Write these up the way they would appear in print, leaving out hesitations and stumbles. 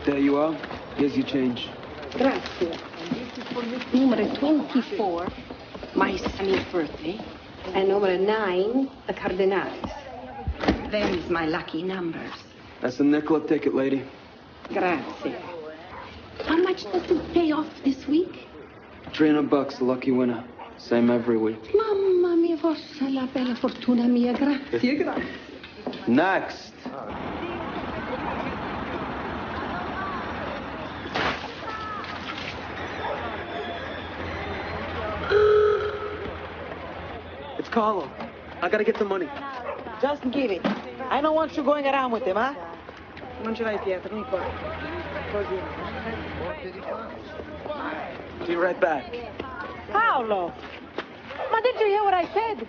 There you are. Here's your change. Grazie. This is for numero 24, my son's birthday, and number 9, the Cardinals. Them's my lucky numbers. That's a nickel a ticket, lady. Grazie. How much does it pay off this week? $300, the lucky winner. Same every week. Mamma mia, forza la bella fortuna mia. Grazie, grazie. Next. It's Carlo. I gotta get the money. Just give it. I don't want you going around with him, huh? Non ce l'hai, Pietro, vieni qua. Così. Be right back. Paolo! Ma did you hear what I said?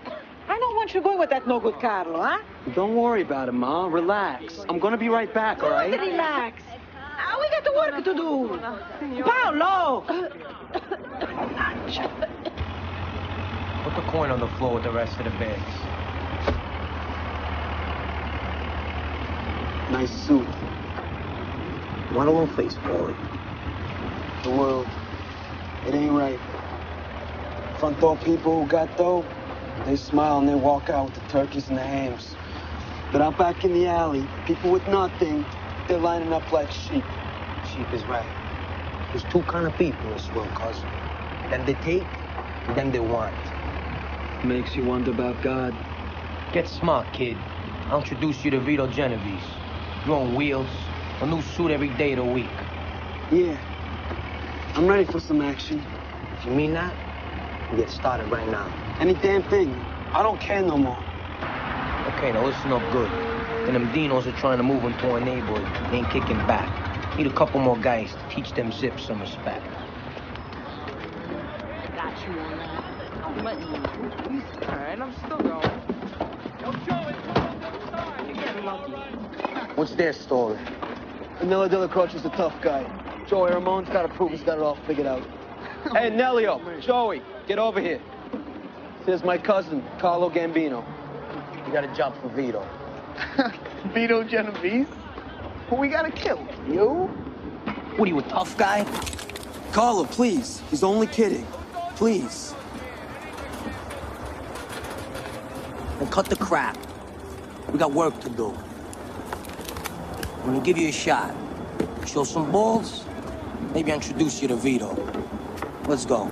I don't want you going with that no-good Carlo, huh? Don't worry about it, Ma. Relax. I'm gonna be right back, all right? Relax. We got the work to do. Paolo! Put the coin on the floor with the rest of the beds. Nice suit. Want a little face, Paulie? The world. It ain't right. Front door people who got dough, they smile and they walk out with the turkeys and the hams. But out back in the alley, people with nothing, they're lining up like sheep. Sheep is right. There's two kind of people in this world, cousin. Them they take, and them they want. Makes you wonder about God. Get smart, kid. I'll introduce you to Vito Genovese. You're on wheels. A new suit every day of the week. Yeah. I'm ready for some action. If you mean that, we'll get started right now. Any damn thing. I don't care no more. Okay, now listen up good. And them Dinos are trying to move into our neighborhood. They ain't kicking back. Need a couple more guys to teach them zips some respect. Got you on that. Don't let you. All right, I'm still going. Yo, Joey, you're getting lucky. What's their story? Vanilla de la Croce is a tough guy. Joey Ramon's got to prove he's got it all figured out. Hey, Nelio, Joey, get over here. Here's my cousin, Carlo Gambino. You got a job for Vito. Vito Genovese? Who we gotta kill? You? What are you, a tough guy? Carlo, please. He's only kidding. Please. Then cut the crap. We got work to do. I'm gonna give you a shot. Show some balls, maybe I'll introduce you to Vito. Let's go.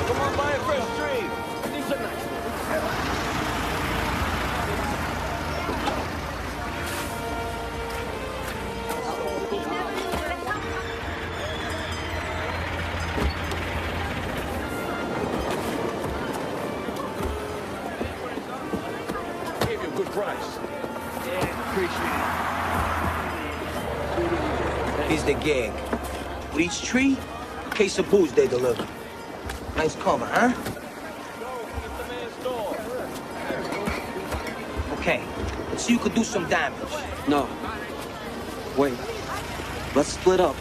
Come on by a first tree. These are nice. Gave you a good price. Yeah, appreciate it. Here's the gig. With each tree, a case of booze they deliver. Nice cover, huh? Okay, let's see who could do some damage. No. Wait. Let's split up.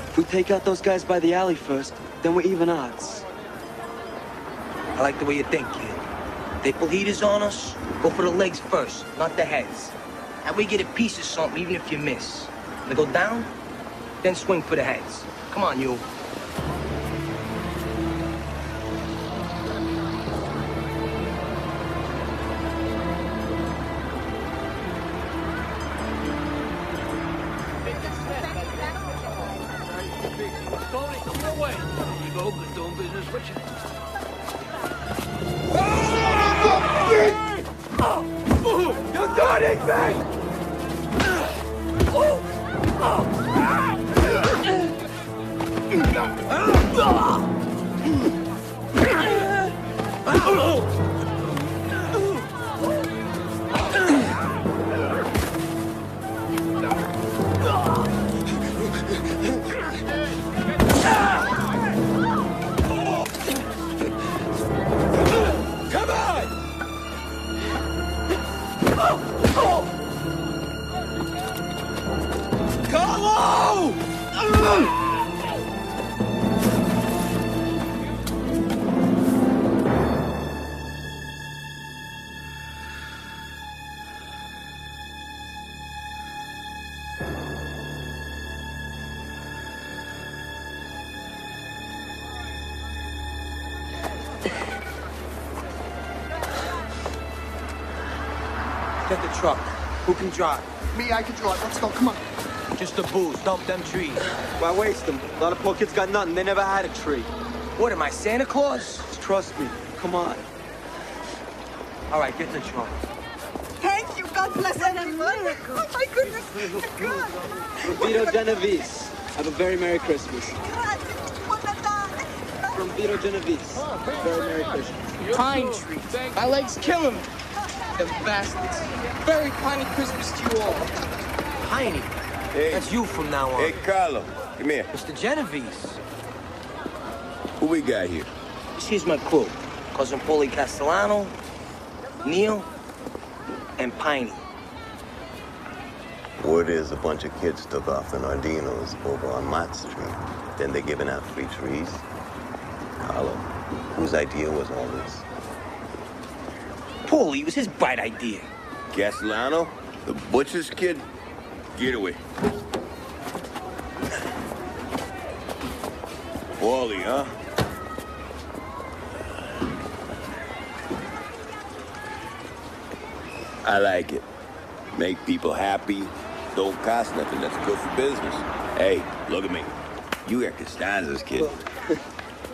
If we take out those guys by the alley first, then we're even odds. I like the way you think, kid. They pull heaters on us, go for the legs first, not the heads. That way you get a piece of something, even if you miss. When they go down, then swing for the heads. Come on, you. Tony, come your way. There you go, good doing business with you. You're done, Igby! Come on! Carlo! Get the truck. Who can drive? Me, I can drive. Let's go. Come on. Just the booze. Dump them trees. Why waste them? A lot of poor kids got nothing. They never had a tree. What am I, Santa Claus? Trust me. Come on. All right, get the truck. Thank you. God bless everyone. Oh, my goodness. God. Vito Genovese. Have a very Merry Christmas. From Vito Genovese. Very Merry Christmas. Pine trees. My legs killing me. The bastards. Very piney Christmas to you all. Piney. Hey. That's you from now on. Hey, Carlo, come here. Mr. Genovese. Who we got here? This here's my crew. Cousin Paulie Castellano, Neil, and Piney. Word is a bunch of kids took off in Ardinos over on Mott Street. Then they're giving out free trees. Carlo, whose idea was all this? Paulie, it was his bright idea. Castellano? The butcher's kid? Get away. Wally, huh? I like it. Make people happy. Don't cost nothing. That's good for business. Hey, look at me. You got Costanza's kid.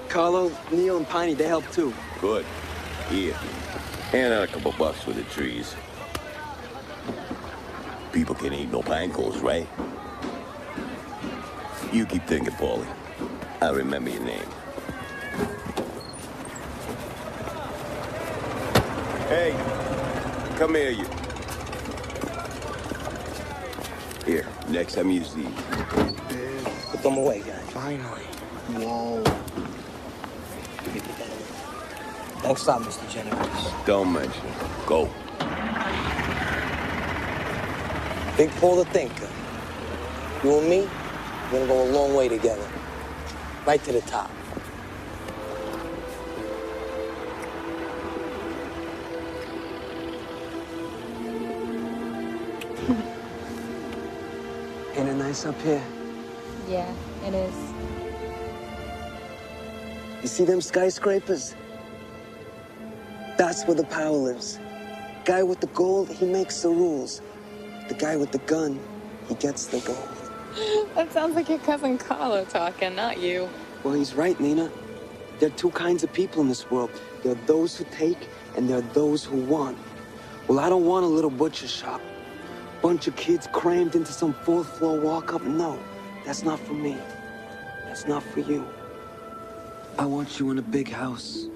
Carlo, Neil, and Piney, they help too. Good. Here. Hand out a couple bucks for the trees. People can't eat no pine cones, right? You keep thinking, Paulie. I'll remember your name. Hey, come here, you. Here, next time you see. Put them away, guys. Finally. Whoa. Thanks a lot, Mr. Genovese. Don't mention it. Go. Big Paul the Thinker. You and me, we're gonna go a long way together. Right to the top. Ain't it nice up here? Yeah, it is. You see them skyscrapers? That's where the power lives. Guy with the gold, he makes the rules. The guy with the gun, he gets the gold. That sounds like your cousin Carlo talking, not you. Well, he's right, Nina. There are two kinds of people in this world. There are those who take, and there are those who want. Well, I don't want a little butcher shop. Bunch of kids crammed into some fourth-floor walk-up. No, that's not for me. That's not for you. I want you in a big house.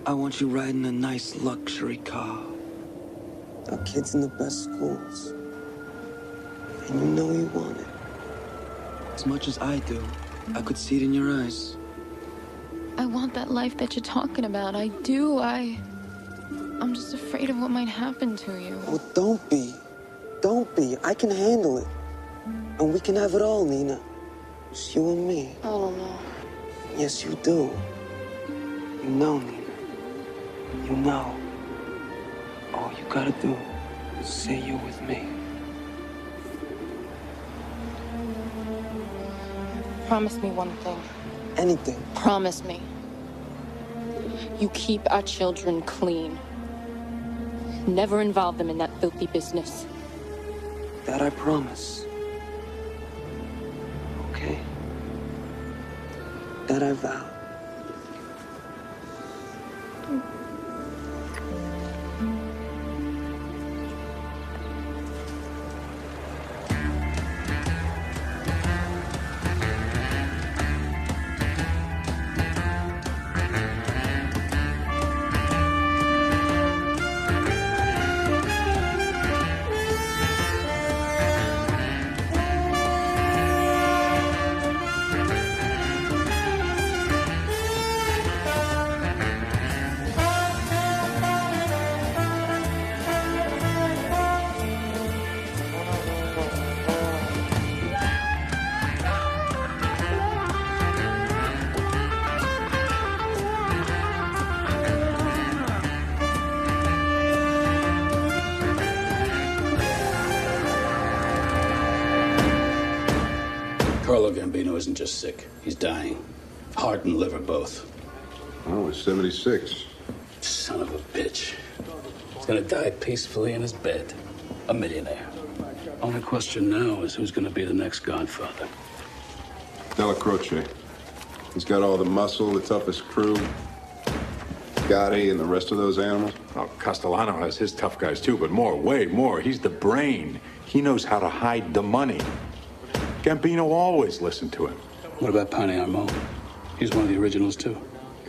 I want you riding a nice luxury car. Our kids in the best schools. And you know you want it. As much as I do. I could see it in your eyes. I want that life that you're talking about. I do. I'm just afraid of what might happen to you. Well, don't be. Don't be. I can handle it. And we can have it all, Nina. Just you and me. I don't know. Yes, you do. You know, Nina. You know, all you gotta do is say you're with me. Promise me one thing. Anything. Promise me. You keep our children clean. Never involve them in that filthy business. That I promise. Okay? That I vow. Carlo Gambino isn't just sick. He's dying. Heart and liver both. Oh, he's 76. Son of a bitch. He's gonna die peacefully in his bed. A millionaire. Only question now is who's gonna be the next Godfather. Della Croce. He's got all the muscle, the toughest crew. Gotti and the rest of those animals. Oh, Castellano has his tough guys too, but more, way more. He's the brain. He knows how to hide the money. Gambino always listened to him. What about Pane Armand? He's one of the originals too.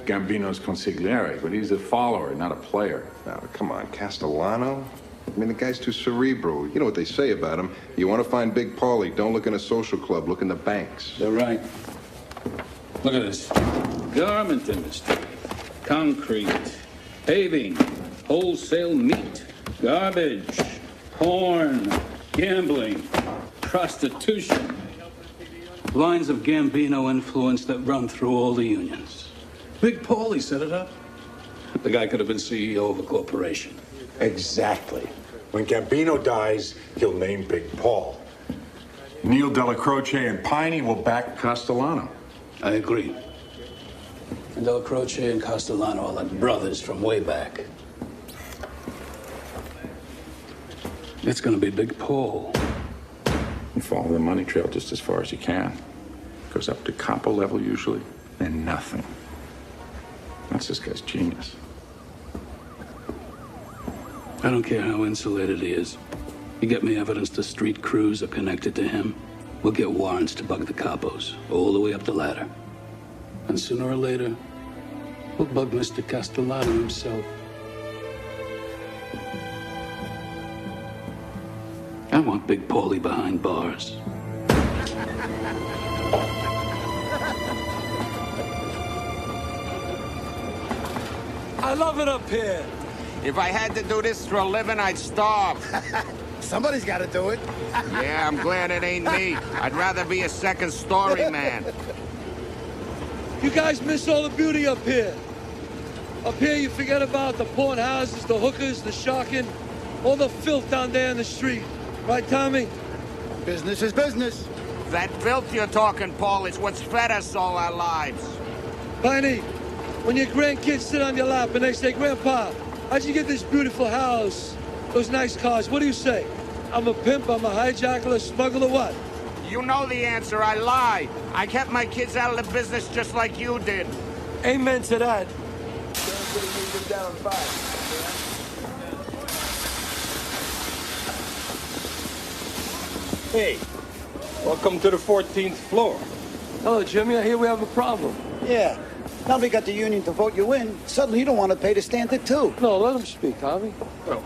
Gambino's consigliere, but he's a follower, not a player. Now, come on, Castellano? I mean, the guy's too cerebral. You know what they say about him. You want to find Big Paulie, don't look in a social club, look in the banks. They're right. Look at this. Garment industry, concrete, paving, wholesale meat, garbage, porn, gambling, prostitution. Lines of Gambino influence that run through all the unions. Big Paulie set it up. The guy could have been CEO of a corporation. Exactly. When Gambino dies, he'll name Big Paul. Neil Della Croce and Piney will back Castellano. I agree. And Della Croce and Castellano are like brothers from way back. It's gonna be Big Paul. You follow the money trail just as far as you can. Goes up to capo level usually, then nothing. That's this guy's genius. I don't care how insulated he is. You get me evidence the street crews are connected to him, we'll get warrants to bug the capos, all the way up the ladder. And sooner or later, we'll bug Mr. Castellano himself. I want Big Paulie behind bars. I love it up here. If I had to do this for a living, I'd starve. Somebody's got to do it. Yeah, I'm glad it ain't me. I'd rather be a second story man. You guys miss all the beauty up here. Up here, you forget about the porn houses, the hookers, the sharking, all the filth down there in the street. Right, Tommy? Business is business. That filth you're talking, Paul, is what's fed us all our lives. Piney, when your grandkids sit on your lap and they say, Grandpa, how'd you get this beautiful house, those nice cars? What do you say? I'm a pimp, I'm a hijacker, a smuggler, what? You know the answer. I lied. I kept my kids out of the business just like you did. Amen to that. Hey, welcome to the 14th floor. Hello, Jimmy. I hear we have a problem. Yeah. Now we got the union to vote you in. Suddenly you don't want to pay to stand it too. No, let him speak, Tommy. Well,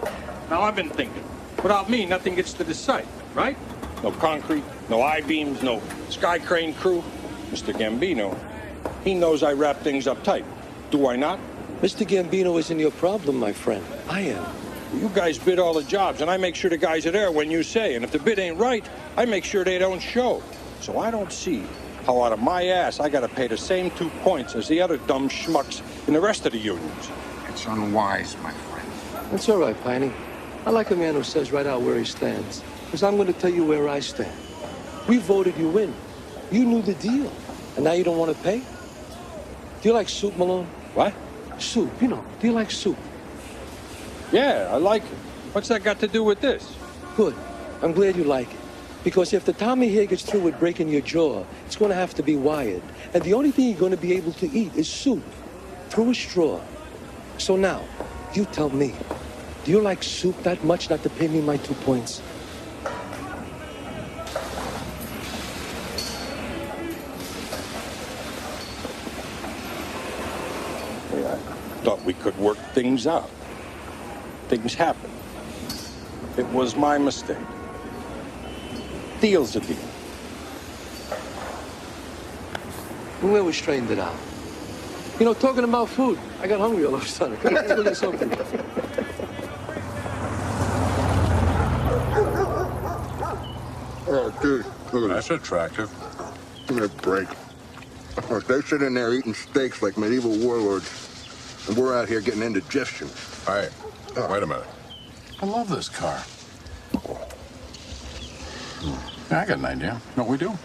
now I've been thinking. Without me, nothing gets to the site, right? No concrete, no I-beams, no sky crane crew. Mr. Gambino, he knows I wrap things up tight. Do I not? Mr. Gambino isn't your problem, my friend. I am. You guys bid all the jobs, and I make sure the guys are there when you say. And if the bid ain't right, I make sure they don't show. So I don't see how out of my ass I gotta pay the same 2 points as the other dumb schmucks in the rest of the unions. That's unwise, my friend. That's all right, Piney. I like a man who says right out where he stands. Because I'm going to tell you where I stand. We voted you in. You knew the deal. And now you don't want to pay? Do you like soup, Malone? What? Soup, you know. Do you like soup? Yeah, I like it. What's that got to do with this? Good. I'm glad you like it. Because if the Tommy here gets through with breaking your jaw, it's going to have to be wired. And the only thing you're going to be able to eat is soup. Through a straw. So now, you tell me. Do you like soup that much not to pay me my 2 points? I thought we could work things out. Things happen. It was my mistake. Deal's a deal. We always straightened it out. You know, talking about food, I got hungry all of a sudden. Come on, let's go get something. Oh, dude, look at That's attractive. Give me a break. They sit in there eating steaks like medieval warlords, and we're out here getting indigestion. Hey, wait a minute. I love this car. Yeah, I got an idea. You know what we do?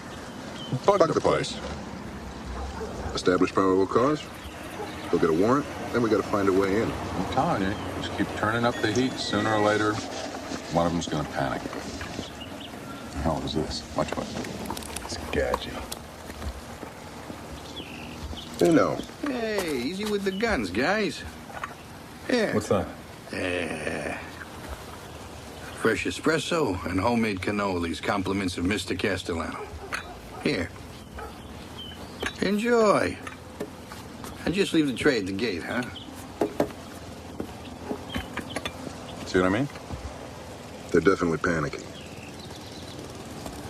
Bug the place. Establish probable cause. Go get a warrant. Then we got to find a way in. I'm telling you, just keep turning up the heat. Sooner or later, one of them's going to panic. How is this? Much better. It's gadgy. You know. Hey, easy with the guns, guys. Here. What's that? Fresh espresso and homemade cannolis, compliments of Mr. Castellano. Here. Enjoy. And just leave the tray at the gate, huh? See what I mean? They're definitely panicking.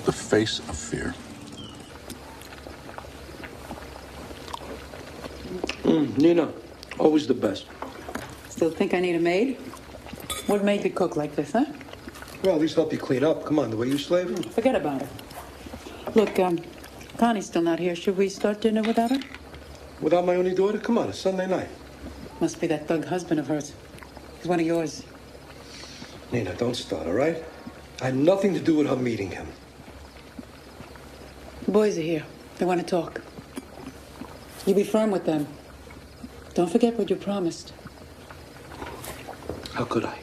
The face of fear. Nina, always the best. Still think I need a maid? What maid could cook like this, huh? Well, at least help you clean up. Come on, the way you slave? Forget about it. Look, Connie's still not here. Should we start dinner without her? Without my only daughter? Come on, it's Sunday night. Must be that thug husband of hers. He's one of yours. Nina, don't start, all right? I had nothing to do with her meeting him. The boys are here. They want to talk. You be firm with them. Don't forget what you promised. How could I?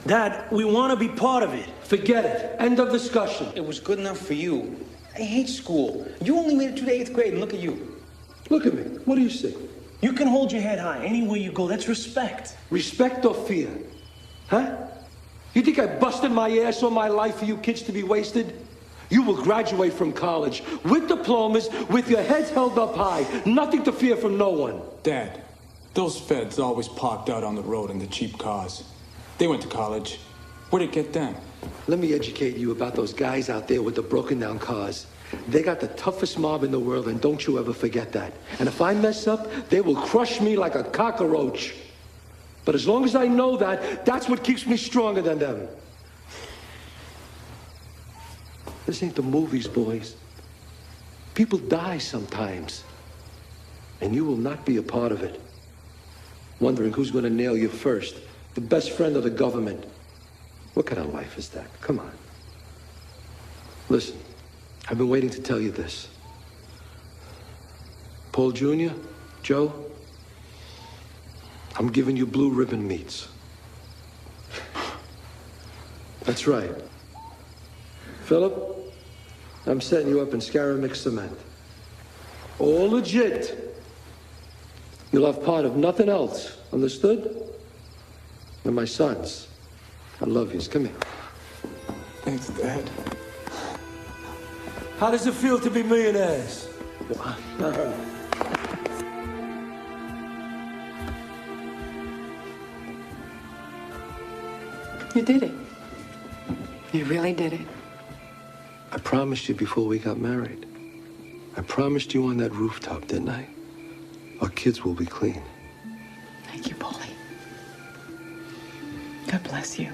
Dad, we want to be part of it. Forget it. End of discussion. It was good enough for you. I hate school. You only made it to the 8th grade, and look at you. Look at me. What do you see? You can hold your head high anywhere you go. That's respect. Respect or fear? Huh? You think I busted my ass all my life for you kids to be wasted? You will graduate from college with diplomas, with your heads held up high. Nothing to fear from no one. Dad, those feds always parked out on the road in the cheap cars. They went to college. Where'd it get them? Let me educate you about those guys out there with the broken down cars. They got the toughest mob in the world, and don't you ever forget that. And if I mess up, they will crush me like a cockroach. But as long as I know that, that's what keeps me stronger than them. This ain't the movies, boys. People die sometimes. And you will not be a part of it. Wondering who's going to nail you first. The best friend of the government. What kind of life is that? Come on. Listen, I've been waiting to tell you this. Paul Jr., Joe, I'm giving you blue ribbon meats. That's right. Philip, I'm setting you up in Scaramix cement. All legit. You'll have part of nothing else. Understood? They're my sons. I love yous. Come here. Thanks, Dad. How does it feel to be millionaires? You did it. You really did it. I promised you before we got married. I promised you on that rooftop, didn't I? Our kids will be clean. Thank you, Paulie. God bless you.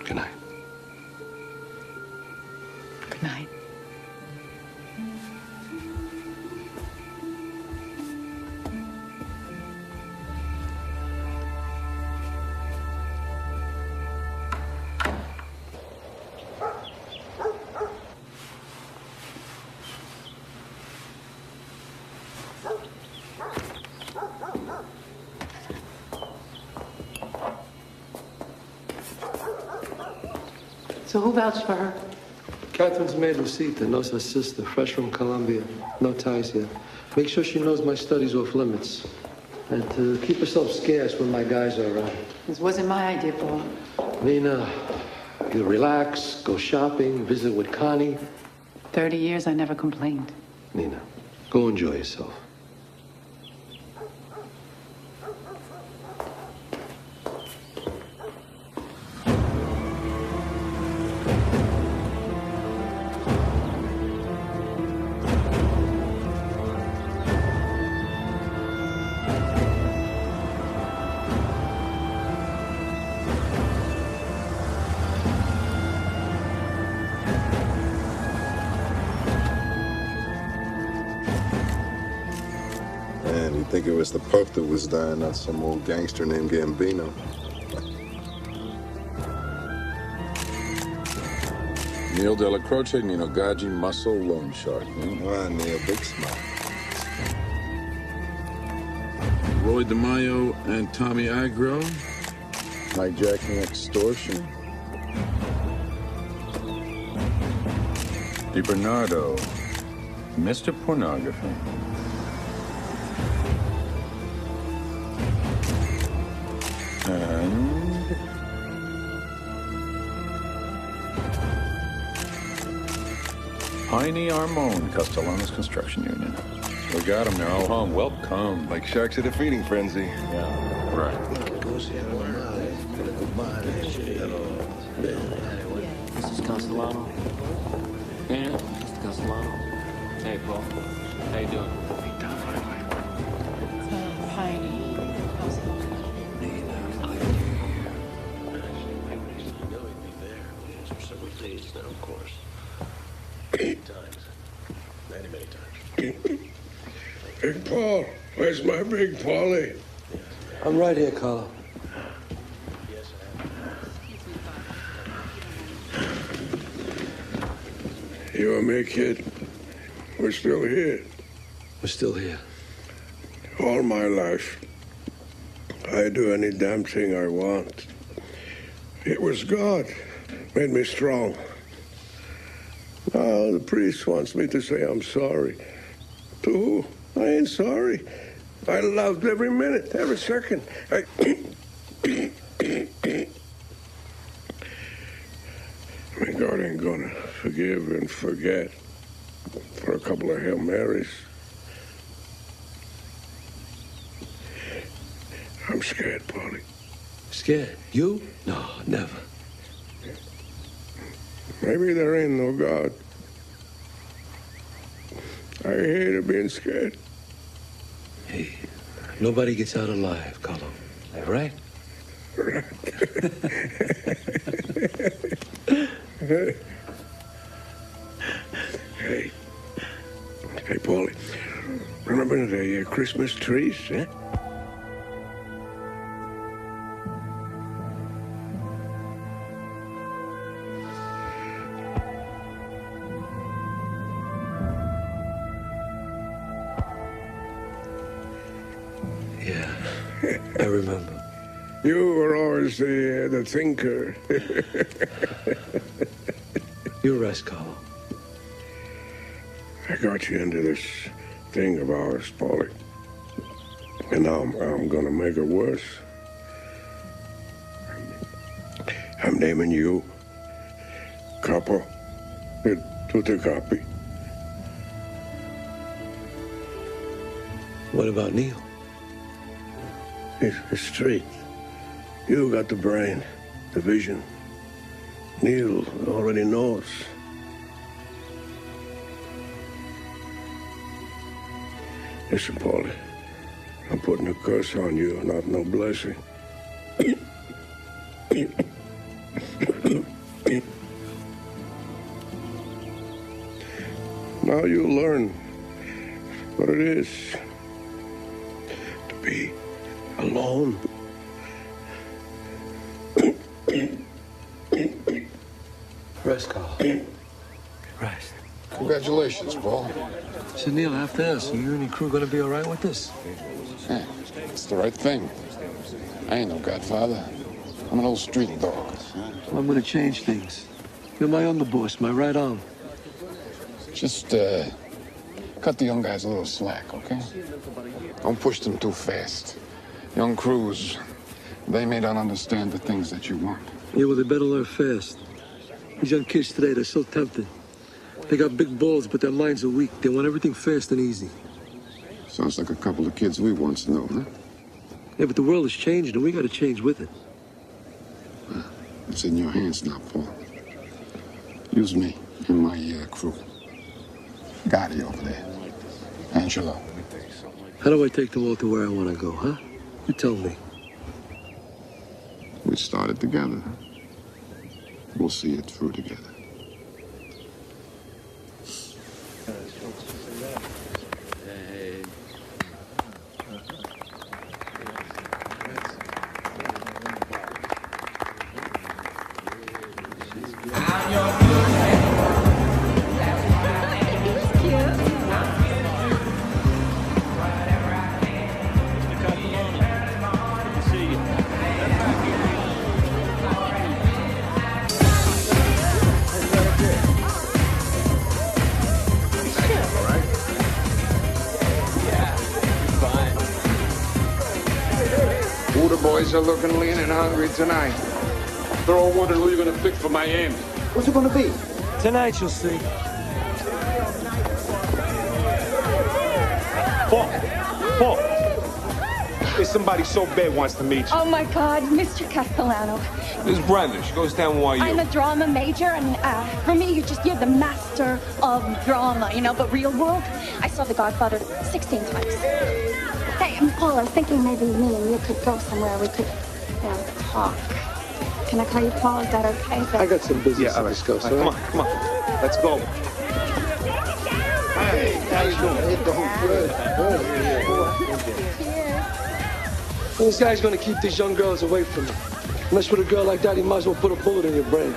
Good night. Good night. So who vouched for her? Catherine's maid Rosita knows her sister, fresh from Colombia. No ties yet. Make sure she knows my study's off limits. And to keep herself scarce when my guys are around. This wasn't my idea, Paul. Nina, you relax, go shopping, visit with Connie. 30 years, I never complained. Nina, go enjoy yourself. I think it was the pup that was dying, not some old gangster named Gambino. Neil Della Croce, Nino Gaggi, Muscle, Loan Shark. Ah, Neil, big smile. Roy DeMaio and Tommy Agro, hijacking extortion. DiBernardo, Mr. Pornography. And Heine Armone, Castellanos Construction Union. We got them. They're all home. Welcome. Like sharks at a feeding frenzy. Yeah, right. Mrs. Castellano? Yeah, Mr. Castellano. Hey, Paul. How you doing? Heidi. Of course. Many times. Many times. Big Paul, where's my big Paulie? I'm right here, Carlo. You and me, kid. We're still here. We're still here. All my life, I do any damn thing I want. It was God made me strong. Now the priest wants me to say I'm sorry. To who? I ain't sorry. I loved every minute, every second. I mean, God ain't gonna forgive and forget for a couple of Hail Marys. I'm scared, Paulie. Scared? You? No, never. Maybe there ain't no God. I hated being scared. Hey, nobody gets out alive, Carlo. Right? Right. Hey. Hey, Paulie. Remember the Christmas trees, eh? Yeah, I remember. You were always the thinker. You rest, Carlo. I got you into this thing of ours, Paulie. And now I'm gonna make it worse. I'm naming you Capo e tutti capi. What about Neil? It's straight. You got the brain, the vision. Neil already knows. Listen, Paulie, I'm putting a curse on you, not no blessing. Now you learn what it is to be alone. Rest, Carl. Rest. Congratulations, Paul. So, Neil, I have to ask, are you and your crew going to be all right with this? Yeah, it's the right thing. I ain't no godfather. I'm an old street dog. Well, I'm going to change things. You're my underboss, my right arm. Just, cut the young guys a little slack, okay? Don't push them too fast. Young crews, they may not understand the things that you want. Yeah, well, they better learn fast. These young kids today, they're so tempted. They got big balls, but their minds are weak. They want everything fast and easy. Sounds like a couple of kids we once knew, huh? Yeah, but the world has changed, and we got to change with it. It's in your hands now, Paul. Use me and my crew. Gotti over there. Angelo. How do I take them all to where I want to go, huh? You tell me. We started together. We'll see it through together. Boys are looking lean and hungry tonight. They're all wondering who you're gonna pick for Miami. What's it gonna be? Tonight, you'll see. Paul! There's somebody so bad wants to meet you. Oh my God, Mr. Castellano. This is Brenda. She goes down YU. I'm a drama major, and for me, you're the master of drama, you know, but real world, I saw The Godfather 16 times. Hey, Paul, I was thinking maybe me and you could go somewhere we could, talk. Can I call you Paul? Is that okay? I got some business to discuss, all right? Come on. Let's go. Hey, how you doing? This guy's gonna keep these young girls away from me. Mess with a girl like that, he might as well put a bullet in your brain.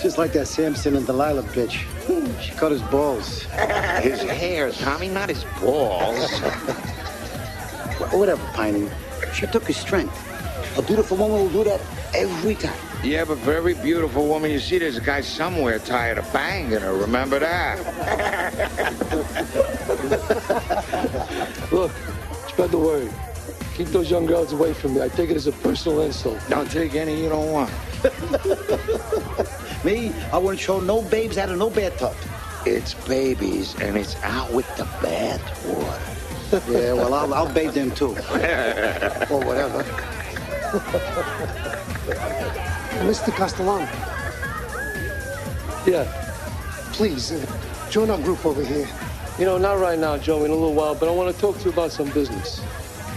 Just like that Samson and Delilah bitch. She cut his balls. His hair, Tommy, not his balls. Whatever, Piney. She took his strength. A beautiful woman will do that every time. Yeah, but for every beautiful woman you see, there's a guy somewhere tired of banging her. Remember that? Look, spread the word. Keep those young girls away from me. I take it as a personal insult. Don't take any you don't want. Me, I wouldn't show no babes out of no bathtub. It's babies, and it's out with the bath water. Yeah, well, I'll bathe them too. Or whatever. Mr. Castellano. Yeah. Please, join our group over here. You know, not right now, Joe, in a little while, but I want to talk to you about some business.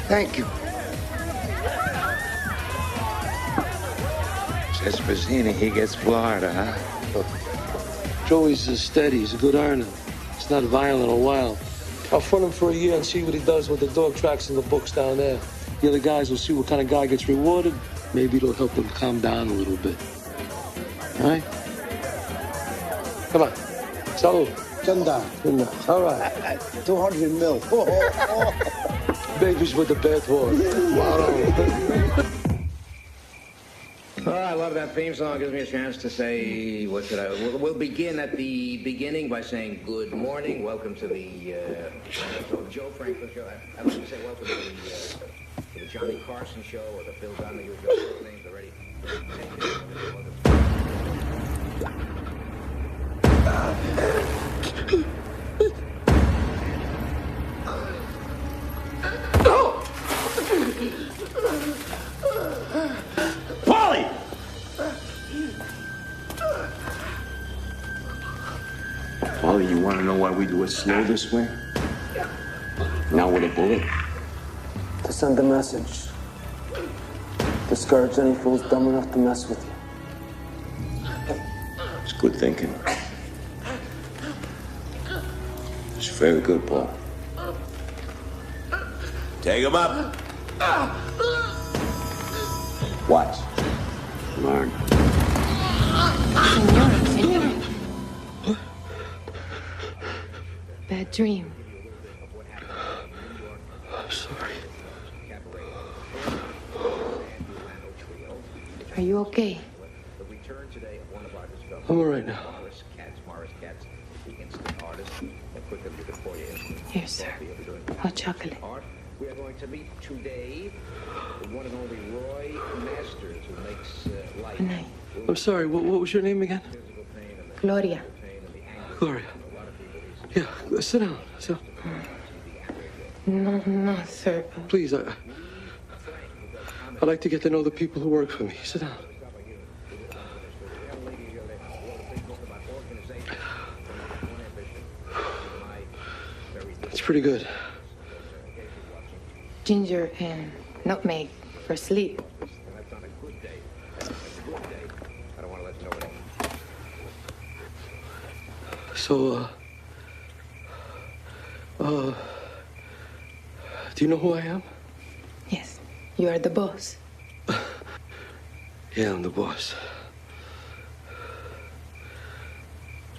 Thank you. Says Bazzini, he gets Florida, huh? Joey's steady. He's a good earner. He's not violent or wild. I'll front him for a year and see what he does with the dog tracks in the books down there. The other guys will see what kind of guy gets rewarded. Maybe it'll help them calm down a little bit. All right? Come on. Salud. Ganda. All right. 200 mil. Babies with the bath water. Oh, I love that theme song. It gives me a chance to say, what should I... We'll begin at the beginning by saying good morning. Welcome to the Joe Franklin show. I'd like to say welcome to the Johnny Carson show or the Phil Donahue show. Those names are ready. Paulie! Paulie, you want to know why we do it slow this way? Not with a bullet? To send a message. Discourage any fools dumb enough to mess with you. It's good thinking. It's very good, Paul. Take him up. Watch. Learn. Senor. Bad dream. I'm sorry. Are you okay? The return today of one of our I'm all right now. Morris Katz, the instant artist. Quicker to the for you. Here, sir. Hot chocolate. We are going to meet today the one and only Roy Masters, who makes life. Good night. I'm sorry, what was your name again? Gloria. Gloria. Yeah, sit down. Sit down. No, sir. Please, I'd like to get to know the people who work for me. Sit down. It's pretty good. Ginger and nutmeg for sleep. So, do you know who I am? Yes, you are the boss. Yeah, I'm the boss.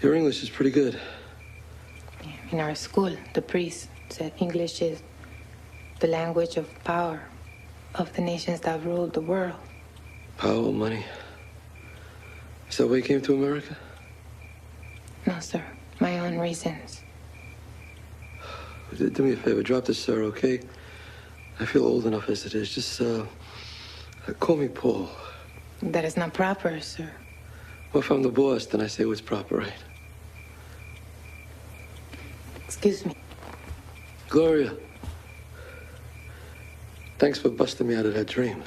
Your English is pretty good. In our school, the priest said English is the language of power of the nations that ruled the world. Power, money. Is that why you came to America? No, sir. My own reasons. Do me a favor, drop this, sir, okay? I feel old enough as it is. Just, call me Paul. That is not proper, sir. Well, if I'm the boss, then I say what's proper, right? Excuse me. Gloria. Thanks for busting me out of that dream.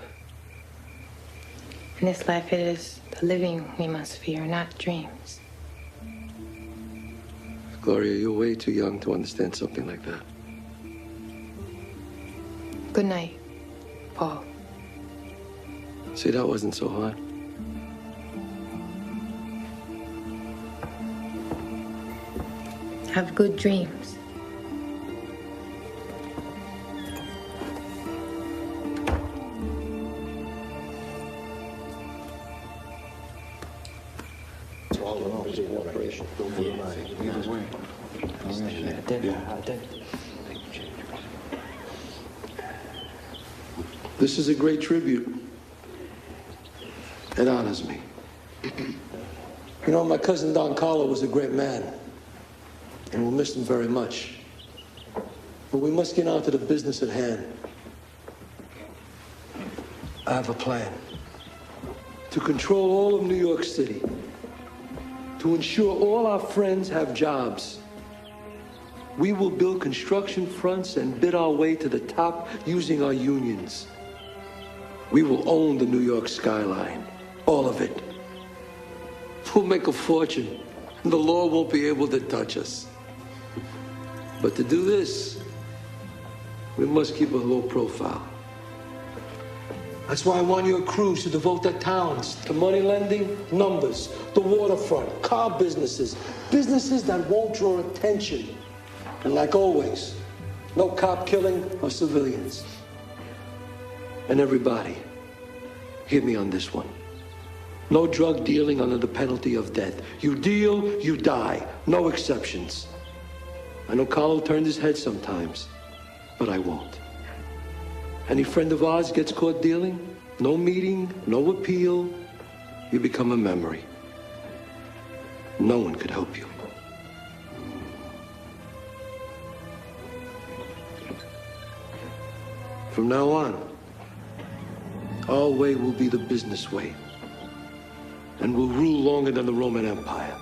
In this life, it is the living we must fear, not dreams. Gloria, you're way too young to understand something like that. Good night, Paul. See, that wasn't so hard. Have good dreams. It's all an operation. Don't worry about it. Either way. This is a great tribute. It honors me. You know, my cousin Don Carlo was a great man, and we'll miss him very much. But we must get on to the business at hand. I have a plan. To control all of New York City. To ensure all our friends have jobs. We will build construction fronts and bid our way to the top using our unions. We will own the New York skyline. All of it. We'll make a fortune, and the law won't be able to touch us. But to do this, we must keep a low profile. That's why I want your crews to devote their talents to money lending, numbers, the waterfront, car businesses, businesses that won't draw attention. And like always, no cop killing or civilians. And everybody, hear me on this one. No drug dealing under the penalty of death. You deal, you die. No exceptions. I know Carlo turned his head sometimes, but I won't. Any friend of ours gets caught dealing, no meeting, no appeal, you become a memory. No one could help you. From now on, our way will be the business way, and will rule longer than the Roman Empire.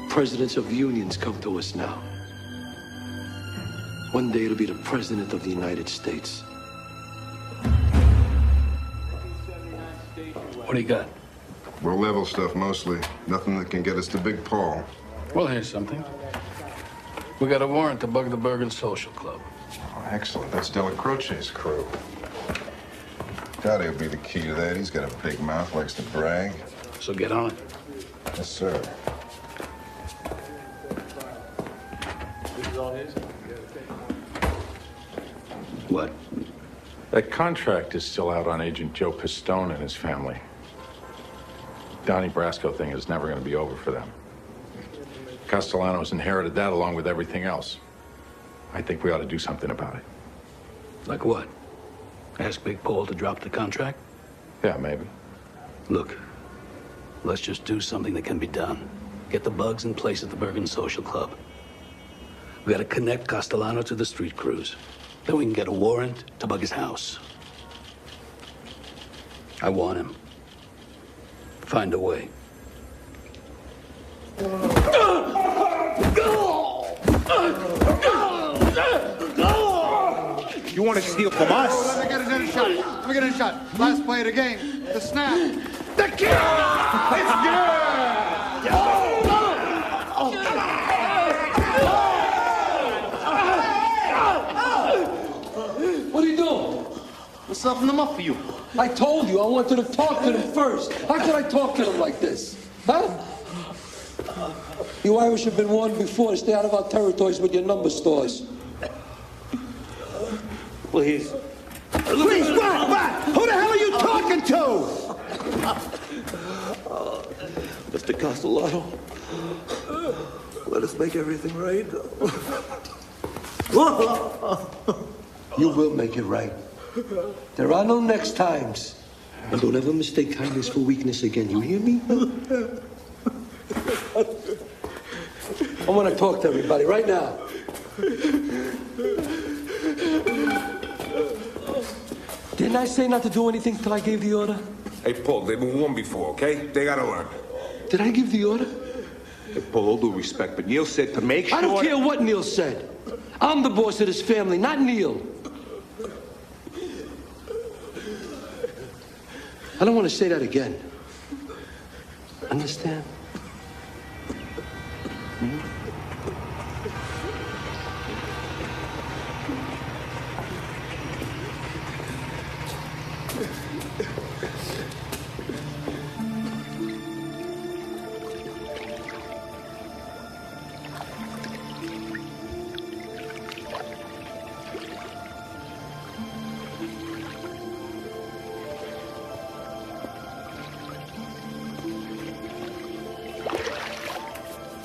Presidents of unions come to us now. One day it'll be the President of the United States. What do you got? Low level stuff mostly. Nothing that can get us to Big Paul. Well, here's something. We got a warrant to bug the Bergen Social Club. Oh, excellent. That's Della Croce's crew. Gotti will be the key to that. He's got a big mouth, likes to brag. So get on it. Yes, sir. This is all his? What? That contract is still out on Agent Joe Pistone and his family. Donnie Brasco thing is never going to be over for them. Castellano's inherited that along with everything else. I think we ought to do something about it. Like what? Ask Big Paul to drop the contract? Yeah, maybe. Look, Let's just do something that can be done. Get the bugs in place at the Bergen Social Club. We gotta connect Castellano to the street crews. Then we can get a warrant to bug his house. I want him. Find a way. You want to steal from us? Oh, let me get another shot. Let me get another shot. Last play of the game. The snap. The kill! It's good! What are you doing? What's up in the muff for you? I told you I wanted to talk to them first. How could I talk to them like this? Huh? You Irish have been warned before to stay out of our territories with your number stores. Please. Please, what? Who the hell are you talking to? Mr. Castellano, let us make everything right. You will make it right. There are no next times. And don't ever mistake kindness for weakness again, you hear me? I want to talk to everybody right now. Didn't I say not to do anything till I gave the order? Hey, Paul, they've been warned before, okay? They gotta learn. Did I give the order? Hey, Paul, all due respect, but Neil said to make sure... I don't care what Neil said. I'm the boss of this family, not Neil. I don't want to say that again. Understand?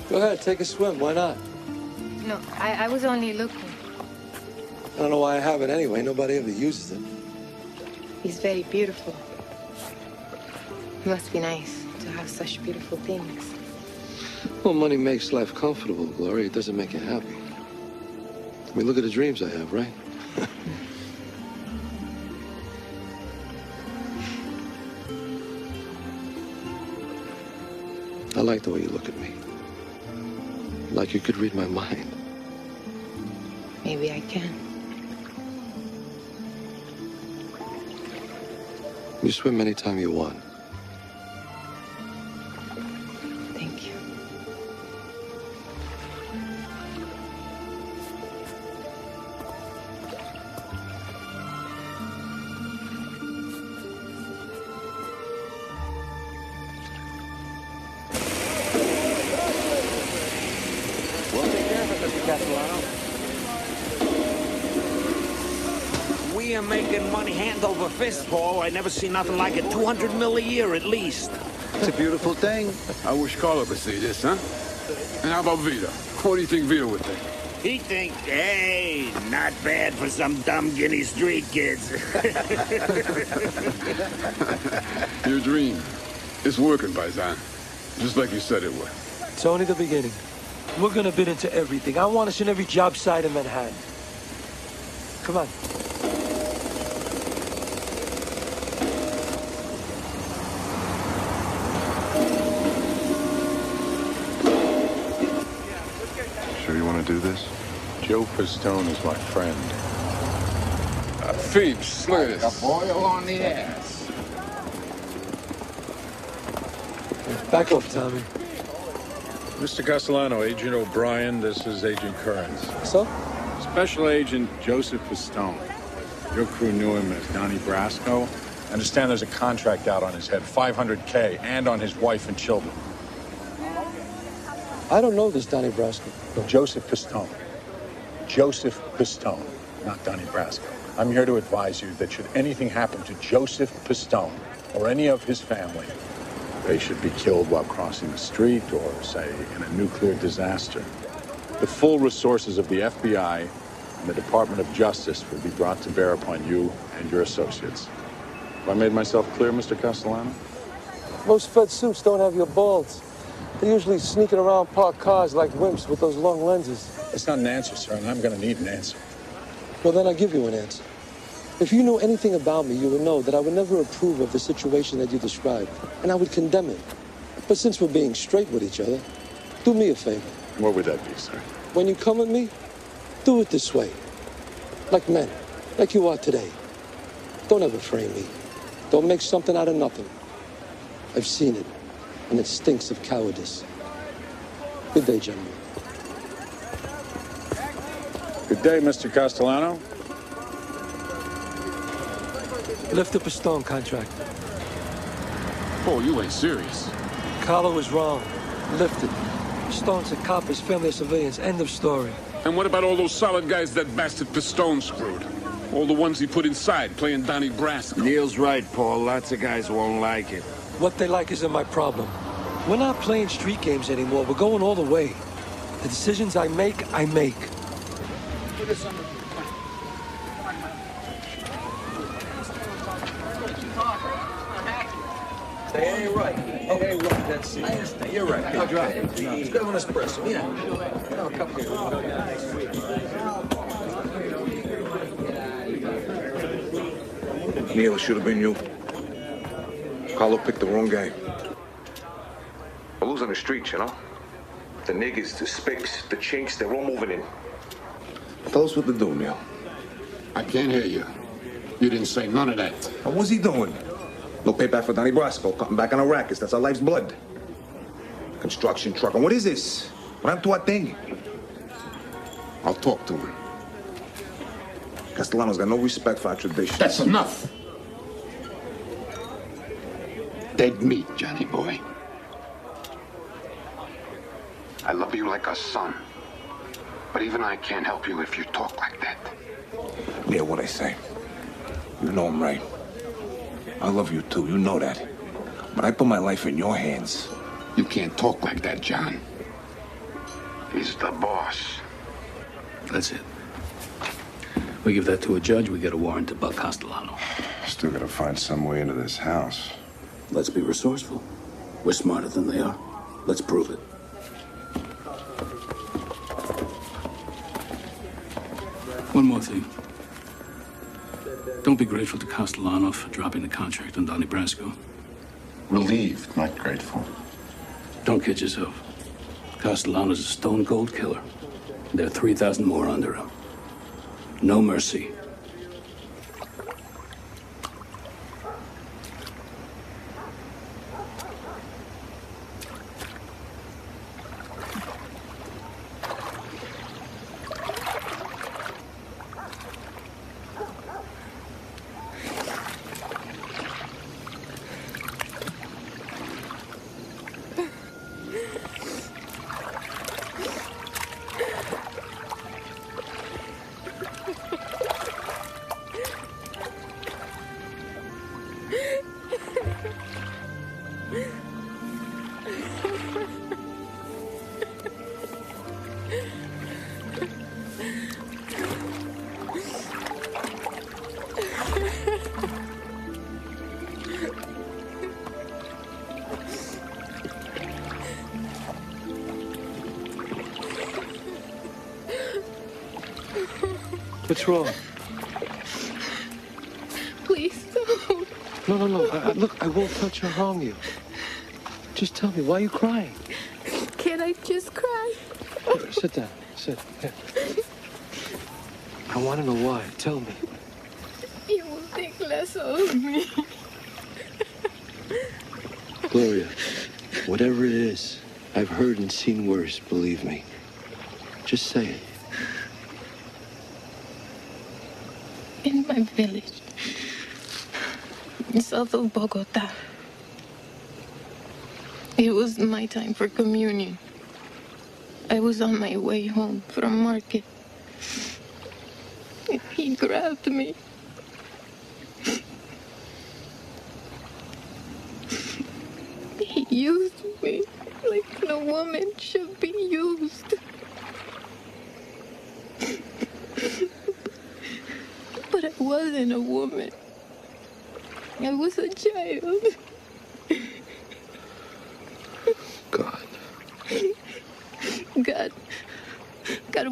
Go ahead, take a swim. Why not? No, I was only looking. I don't know why I have it anyway. Nobody ever uses it. It's very beautiful. It must be nice to have such beautiful things. Well, money makes life comfortable, Gloria. It doesn't make it happy. I mean, look at the dreams I have, right? I like the way you look at me. Like you could read my mind. Maybe I can. You swim anytime you want. Thank you. We are making money hand over fist, Paul. I never see nothing like it. 200 mil a year at least. It's a beautiful thing. I wish Carlo would see this, huh? And how about Vito? What do you think Vito would think? He think, hey, not bad for some dumb Guinea street kids. Your dream. It's working, Paisan. Just like you said it would. It's only the beginning. We're gonna bid into everything. I want us in every job site in Manhattan. Come on. Sure you want to do this? Joe Pistone is my friend. Phoebes, look at this. A boil on the ass. Back off, Tommy. Mr. Castellano, Agent O'Brien, this is Agent Kearns. So? Special Agent Joseph Pistone. Your crew knew him as Donnie Brasco. I understand there's a contract out on his head, $500K, and on his wife and children. I don't know this Donnie Brasco. No, Joseph Pistone. Joseph Pistone, not Donnie Brasco. I'm here to advise you that should anything happen to Joseph Pistone or any of his family, they should be killed while crossing the street or, say, in a nuclear disaster. The full resources of the FBI and the Department of Justice will be brought to bear upon you and your associates. Have I made myself clear, Mr. Castellano? Most Fed suits don't have your balls. They're usually sneaking around parked cars like wimps with those long lenses. It's not an answer, sir, and I'm going to need an answer. Well, then I'll give you an answer. If you knew anything about me, you would know that I would never approve of the situation that you described, and I would condemn it. But since we're being straight with each other, do me a favor. What would that be, sir? When you come at me, do it this way. Like men, like you are today. Don't ever frame me. Don't make something out of nothing. I've seen it, and it stinks of cowardice. Good day, gentlemen. Good day, Mr. Castellano. Lift the Pistone contract. Oh, you ain't serious. Carlo was wrong. Lift it. Pistone's a cop, his family are civilians. End of story. And what about all those solid guys that bastard Pistone screwed? All the ones he put inside, playing Donnie Brasco. Neil's right, Paul. Lots of guys won't like it. What they like isn't my problem. We're not playing street games anymore. We're going all the way. The decisions I make, I make. They ain't right. Okay, right. That's it. You're right. I'll drive it. Let's grab an espresso. Yeah. No, a couple Neil, it should have been you. Carlo picked the wrong guy. We're losing the streets, you know? The niggas, the spicks, the chinks, they're all moving in. Tell us what to do, Neil. I can't hear you. You didn't say none of that. What was he doing? No payback for Donnie Brasco, cutting back on our rackets. That's our life's blood. Construction truck. And what is this? What happened to our thing? I'll talk to him. Castellano's got no respect for our tradition. That's enough. Dead meat, Johnny boy. I love you like a son. But even I can't help you if you talk like that. Yeah, what I say. You know I'm right. I love you too, you know that. But I put my life in your hands. You can't talk like that, John. He's the boss. That's it. We give that to a judge, we get a warrant to buck Castellano. Still gotta find some way into this house. Let's be resourceful. We're smarter than they are. Let's prove it. One more thing. Don't be grateful to Castellano for dropping the contract on Donnie Brasco. Relieved, not grateful. Don't kid yourself. Castellano's a stone cold killer. There are 3,000 more under him. No mercy. What's wrong? Please don't. No. Look, I won't touch or harm you. Just tell me, why are you crying? Can't I just cry? Here, sit down. Sit. Here. I want to know why. Tell me. You will think less of me. Gloria, whatever it is, I've heard and seen worse, believe me. Just say it. In my village, south of Bogota, it was my time for communion. I was on my way home from market. And he grabbed me. He used me like no woman should be used. But I wasn't a woman. I was a child.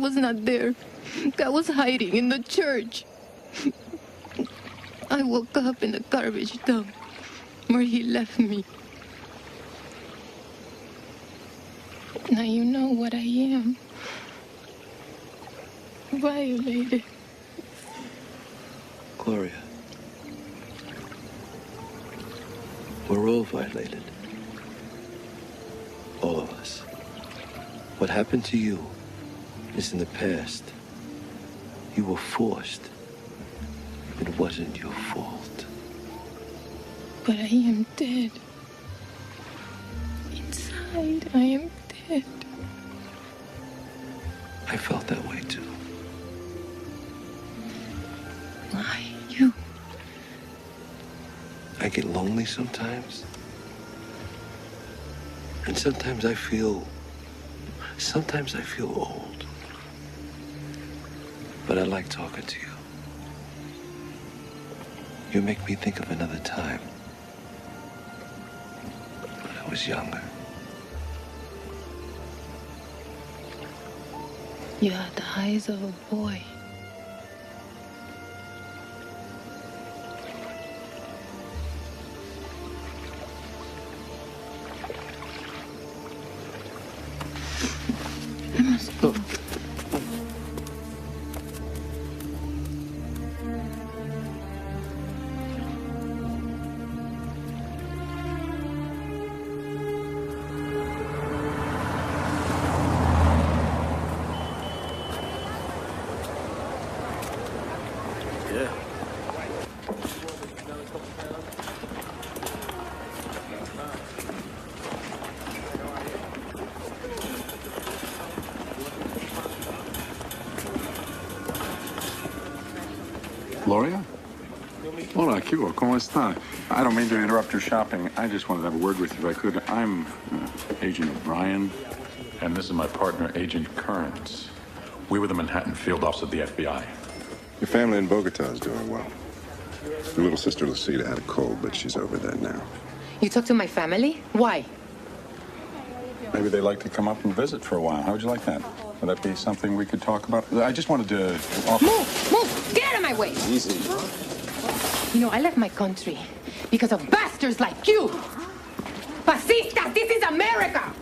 was not there. God was hiding in the church. I woke up in the garbage dump where he left me. Now you know what I am. Violated. Gloria, we're all violated. All of us. What happened to you is in the past. You were forced. It wasn't your fault. But I am dead. Inside, I am dead. I felt that way too. Why you? I get lonely sometimes. And sometimes I feel old. But I like talking to you. You make me think of another time. When I was younger. You had the eyes of a boy. I must go. Gloria? Hola, Cuba. ¿Cómo está? I don't mean to interrupt your shopping. I just wanted to have a word with you if I could. I'm Agent O'Brien, and this is my partner, Agent Kearns. We were the Manhattan field office of the FBI. Your family in Bogota is doing well. Your little sister Lucida had a cold, but she's over that now. You talk to my family? Why? Maybe they'd like to come up and visit for a while. How would you like that? Would that be something we could talk about? I just wanted to offer... Move! Get out of my way! Easy. You know, I left my country because of bastards like you. Fascistas, this is America!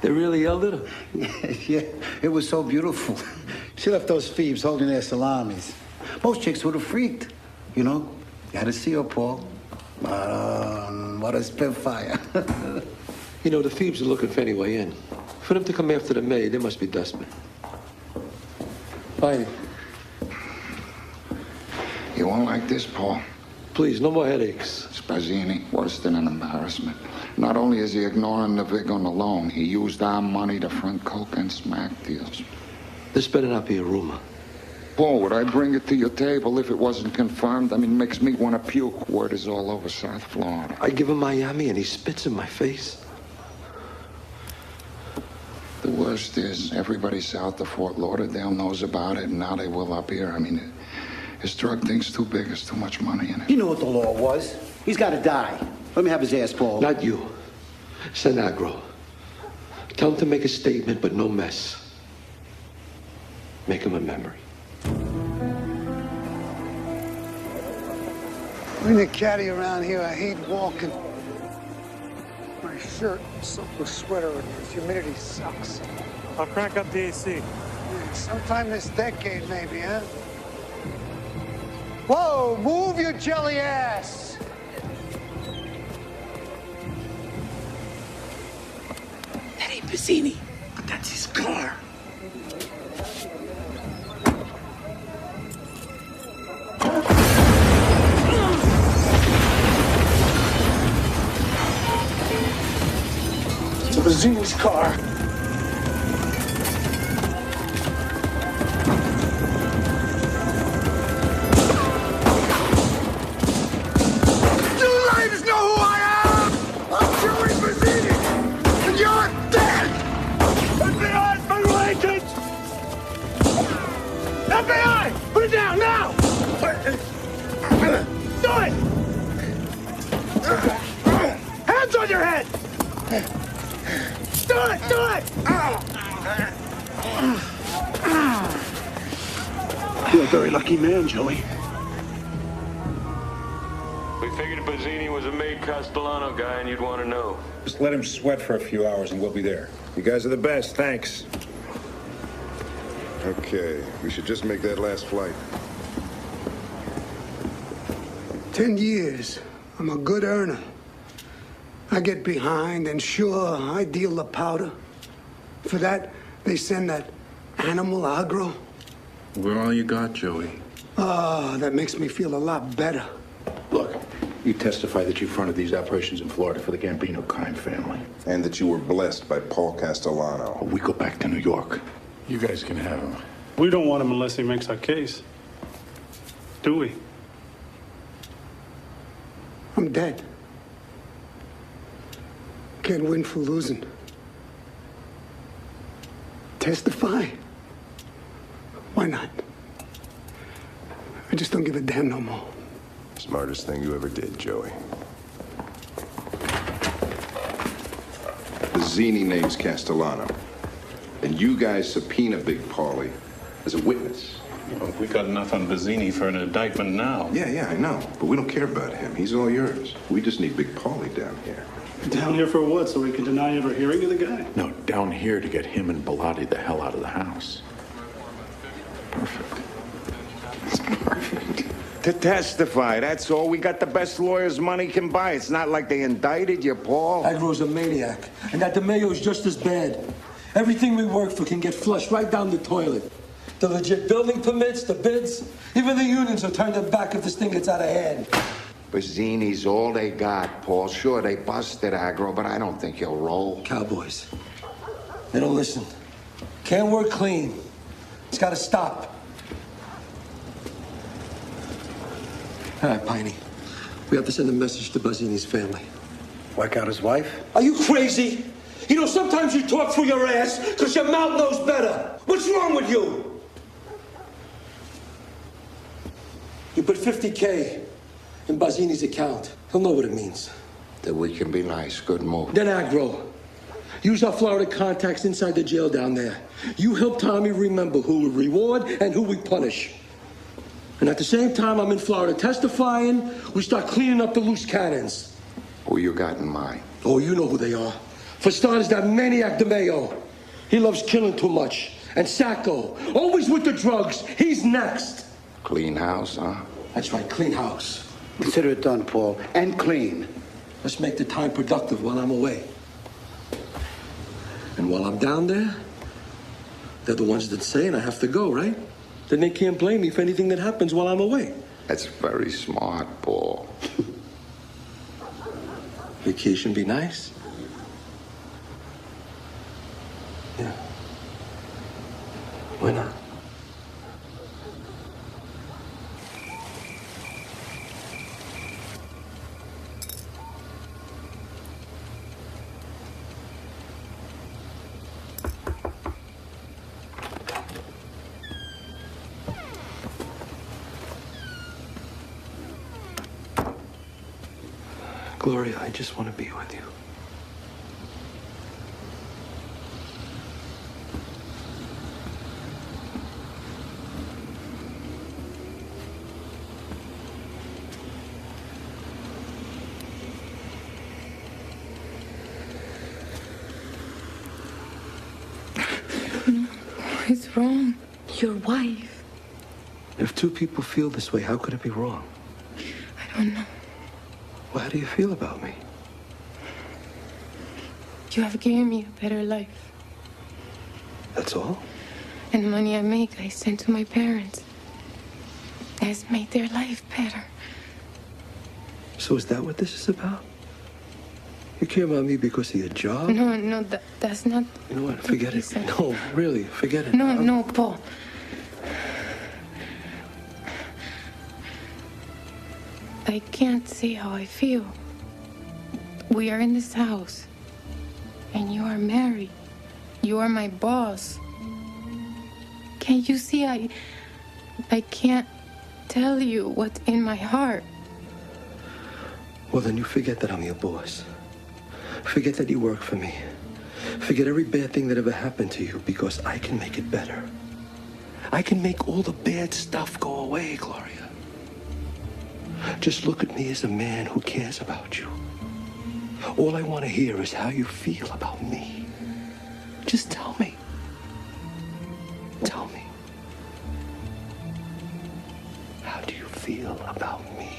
They really yelled at her? Yeah, it was so beautiful. She left those thieves holding their salamis. Most chicks would have freaked, you know? You had to see her, Paul. What a spitfire. You know, the thieves are looking for any way in. For them to come after the maid, they must be desperate. Fine. You won't like this, Paul. Please, no more headaches. Spazzini, worse than an embarrassment. Not only is he ignoring the vig on the loan, he used our money to front coke and smack deals. This better not be a rumor. Paul, would I bring it to your table if it wasn't confirmed? I mean, it makes me want to puke. Word is all over South Florida. I give him Miami and he spits in my face. The worst is everybody south of Fort Lauderdale knows about it, and now they will up here. I mean, his drug thing's too big. There's too much money in it. You know what the law was. He's got to die. Let me have his ass, Paul. Not you. Senagro. Tell him to make a statement, but no mess. Make him a memory. Bring the caddy around here. I hate walking. My shirt soaked with sweater and the humidity sucks. I'll crank up the AC. Sometime this decade, maybe, huh? Whoa, move your jelly ass! That ain't Pizzini, but that's his car. It's Pizzini's car. Do it! Do it! You're a very lucky man, Joey. We figured Bazzini was a made Castellano guy and you'd want to know. Just let him sweat for a few hours and we'll be there. You guys are the best, thanks. Okay, we should just make that last flight. 10 years. I'm a good earner. I get behind, and sure, I deal the powder. For that, they send that animal aggro. We're all you got, Joey. Ah, that makes me feel a lot better. Look, you testify that you fronted these operations in Florida for the Gambino crime family. And that you were blessed by Paul Castellano. We go back to New York. You guys can have him. We don't want him unless he makes our case. Do we? I'm dead. Can't win for losing. Testify? Why not? I just don't give a damn no more. Smartest thing you ever did, Joey. Bazzini names Castellano. And you guys subpoena Big Paulie as a witness. Well, we got enough on Bazzini for an indictment now. Yeah, I know. But we don't care about him. He's all yours. We just need Big Paulie down here. Down here for what? So we can deny ever hearing of the guy? No, down here to get him and Bellotti the hell out of the house. Perfect. To testify, that's all. We got the best lawyers money can buy. It's not like they indicted you, Paul. Agro's a maniac, and that DeMayo's just as bad. Everything we work for can get flushed right down the toilet. The legit building permits, the bids, even the unions will turn their back if this thing gets out of hand. Bazzini's all they got, Paul. Sure, they busted Agro, but I don't think he'll roll. Cowboys. They don't listen. Can't work clean. It's got to stop. All right, Piney. We have to send a message to Bazzini's family. Whack out his wife? Are you crazy? You know, sometimes you talk through your ass because your mouth knows better. What's wrong with you? You put $50K in Bazzini's account. He'll know what it means. That we can be nice. Good move. Then Agro. Use our Florida contacts inside the jail down there. You help Tommy remember who we reward and who we punish. And at the same time I'm in Florida testifying, we start cleaning up the loose cannons. Who you got in mind? Oh, you know who they are. For starters, that maniac DeMayo. He loves killing too much. And Sacco, always with the drugs. He's next. Clean house, huh? That's right, clean house. Consider it done, Paul. And clean. Let's make the time productive while I'm away. And while I'm down there, they're the ones that say I have to go, right? Then they can't blame me for anything that happens while I'm away. That's very smart, Paul. Vacation be nice? Yeah. Why not? Gloria, I just want to be with you. What's wrong? Your wife. If two people feel this way, how could it be wrong? I don't know. Well, how do you feel about me? You have given me a better life. That's all? And the money I make, I send to my parents. It has made their life better. So is that what this is about? You care about me because of your job? No, that's not... You know what? Forget it. No, really, forget it. No, Paul. I can't say how I feel. We are in this house. And you are married. You are my boss. Can't you see I can't tell you what's in my heart. Well, then you forget that I'm your boss. Forget that you work for me. Forget every bad thing that ever happened to you, because I can make it better. I can make all the bad stuff go away, Gloria. Just look at me as a man who cares about you. All I want to hear is how you feel about me. Just tell me. Tell me. How do you feel about me?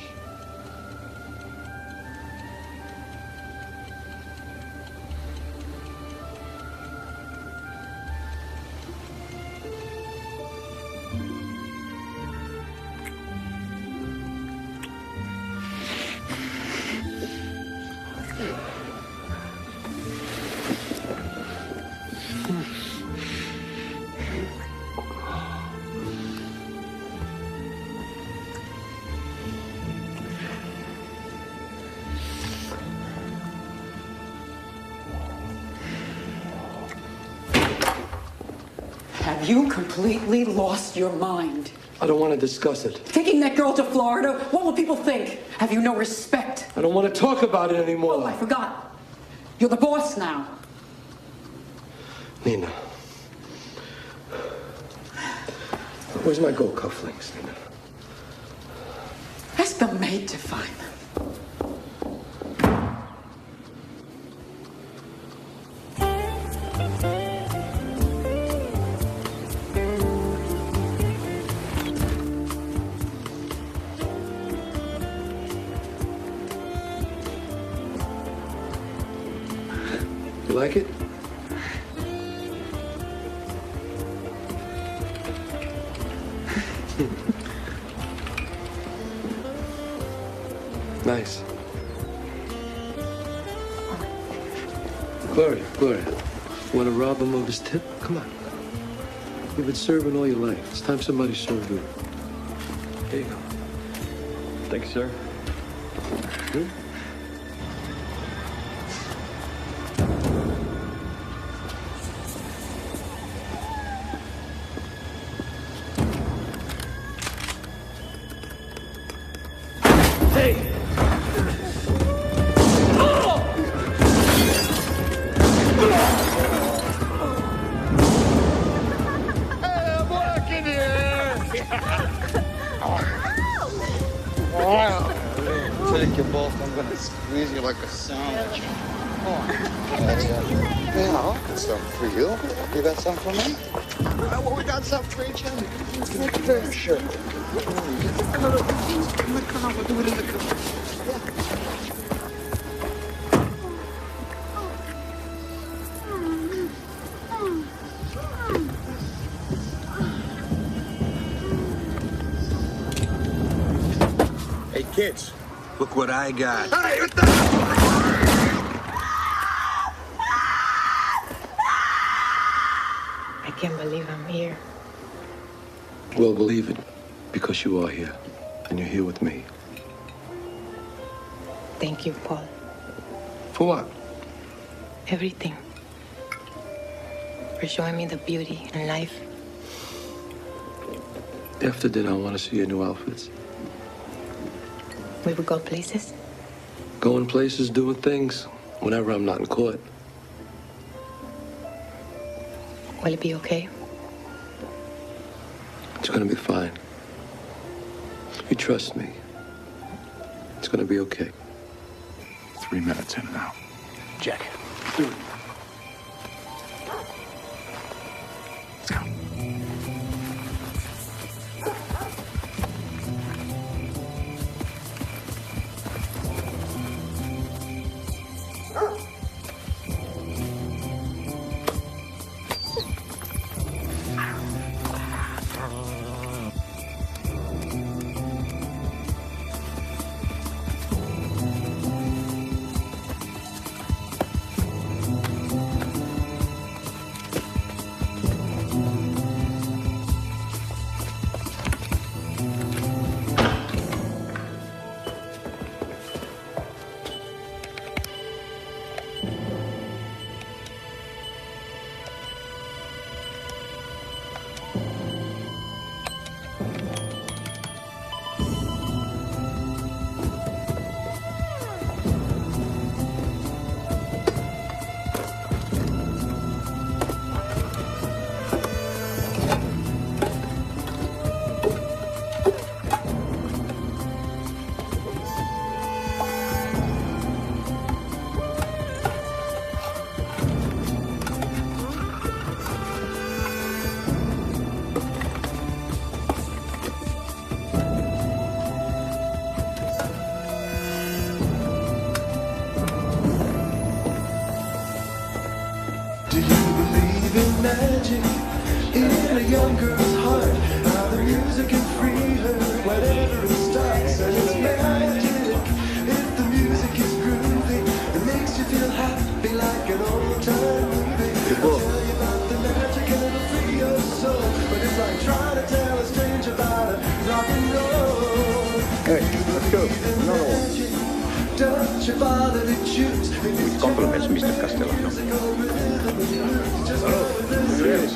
Have you completely lost your mind? I don't want to discuss it. Taking that girl to Florida, what will people think? Have you no respect? I don't want to talk about it anymore. Oh, I forgot. You're the boss now. Nina. Where's my gold cufflinks, Nina? Ask the maid to find them. You like it? Nice. Gloria, want to rob him of his tip? Come on. You've been serving all your life. It's time somebody served you. There you go. Thank you, sir. Take you both. I'm gonna squeeze you like a sandwich. Come on. Yeah, I'll get something for you. You got something for me? Well, we got something for each other. Sure. Come on, we'll do it in the car. Hey, kids, look what I got. Hey, what the? I can't believe I'm here. Well, believe it, because you are here, and you're here with me. Thank you, Paul. For what? Everything. For showing me the beauty in life. After dinner, I want to see your new outfits. We would go places. Going places, doing things, whenever I'm not in court. Will it be okay? It's gonna be fine. You trust me. It's gonna be okay. 3 minutes in now. Jack. Let's go. in a young girl's heart. How the music can free her whenever it starts. And it's magic. If the music is groovy, it makes you feel happy like an old-time movie. I'll tell you about the magic and it'll free your soul. But it's like trying to tell a stranger about a rock and roll. Hey, let's go. Another one. Touch your bodily juice. With compliments, Mr. Castellano. Oh, yes.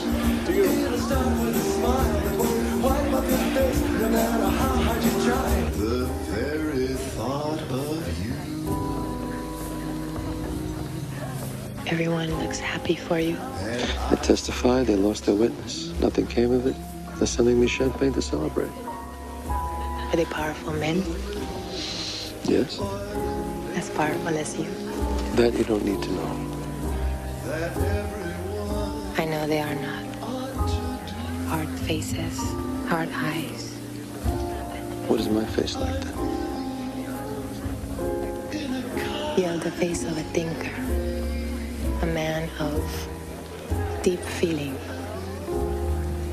To you. It'll start with a smile that won't wipe up your face, no matter how hard you try. The very thought of you. Everyone looks happy for you. They testified they lost their witness. Nothing came of it. They're sending me champagne to celebrate. Are they powerful men? Yes? As powerful as you? That you don't need to know. I know they are not. Hard faces, hard eyes. What is my face like then? You have the face of a thinker. A man of deep feeling.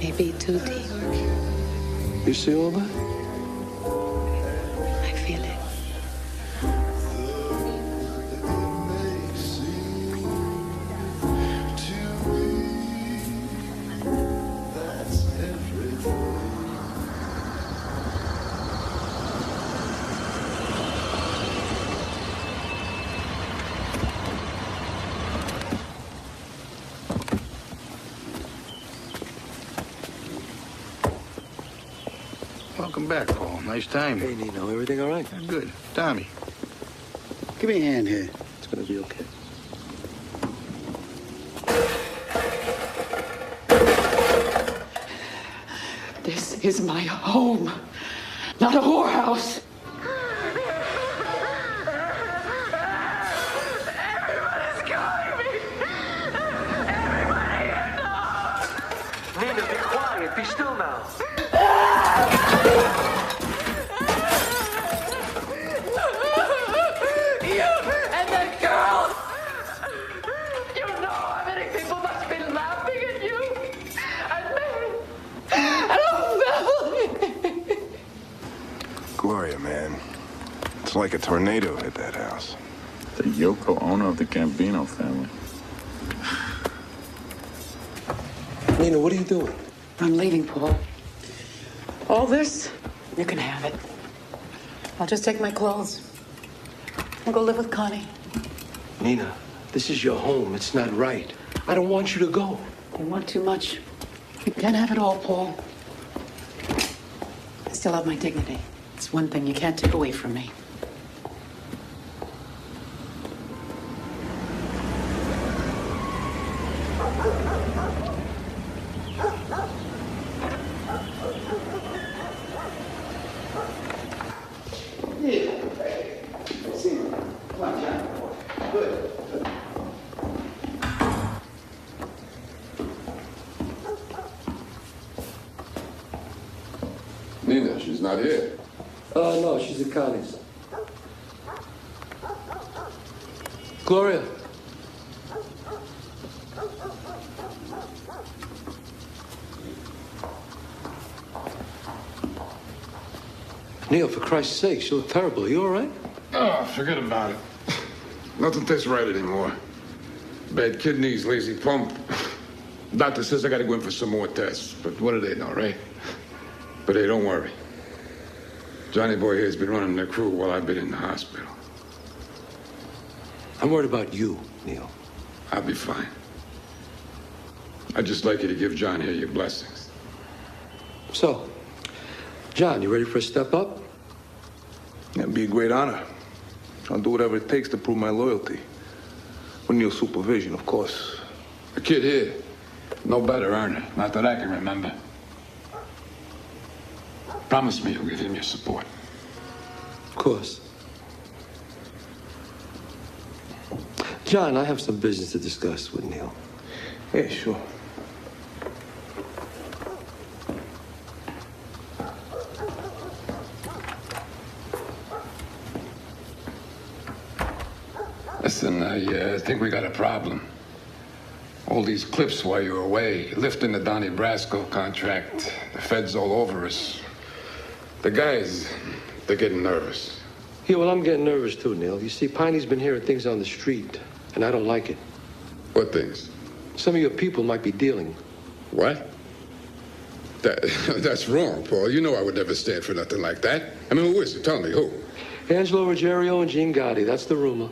Maybe too deep. You see all that? I feel it. Welcome back, Paul. Nice time. Hey, Nino, everything all right? Good. Tommy. Give me a hand here. It's gonna be okay. This is my home, not a whorehouse. Nina, be quiet. Be still now. You and that girl! You know how many people must be laughing at you and me and our family. Gloria, man. It's like a tornado hit that house. The Yoko Ono of the Gambino family. Nina, what are you doing? I'm leaving, Paul. All this, you can have it. I'll just take my clothes. I'll go live with Connie. Nina, this is your home. It's not right. I don't want you to go. You want too much. You can't have it all, Paul. I still have my dignity. It's one thing you can't take away from me. Nina, she's not here. No, she's at Connie's. Gloria. Neil, for Christ's sake, you look terrible. Are you all right? Oh, forget about it. Nothing tastes right anymore. Bad kidneys, lazy pump. Doctor says I gotta go in for some more tests. But what do they know, right? But hey, don't worry. Johnny Boy here's been running the crew while I've been in the hospital. I'm worried about you, Neil. I'll be fine. I'd just like you to give John here your blessings. So, John, you ready for a step up? It'd be a great honor. I'll do whatever it takes to prove my loyalty. With Neil's supervision, of course. The kid here, no better earner. Not that I can remember. Promise me you'll give him your support. Of course. John, I have some business to discuss with Neil. Yeah, sure. Listen, I think we got a problem. All these clips while you were away, lifting the Donnie Brasco contract, the feds all over us. The guys, they're getting nervous. Yeah, well, I'm getting nervous too, Neil. You see, Piney's been hearing things on the street, and I don't like it. What things? Some of your people might be dealing. What? That's wrong, Paul. You know I would never stand for nothing like that. I mean, who is it? Tell me, who? Angelo Ruggiero and Gene Gotti. That's the rumor.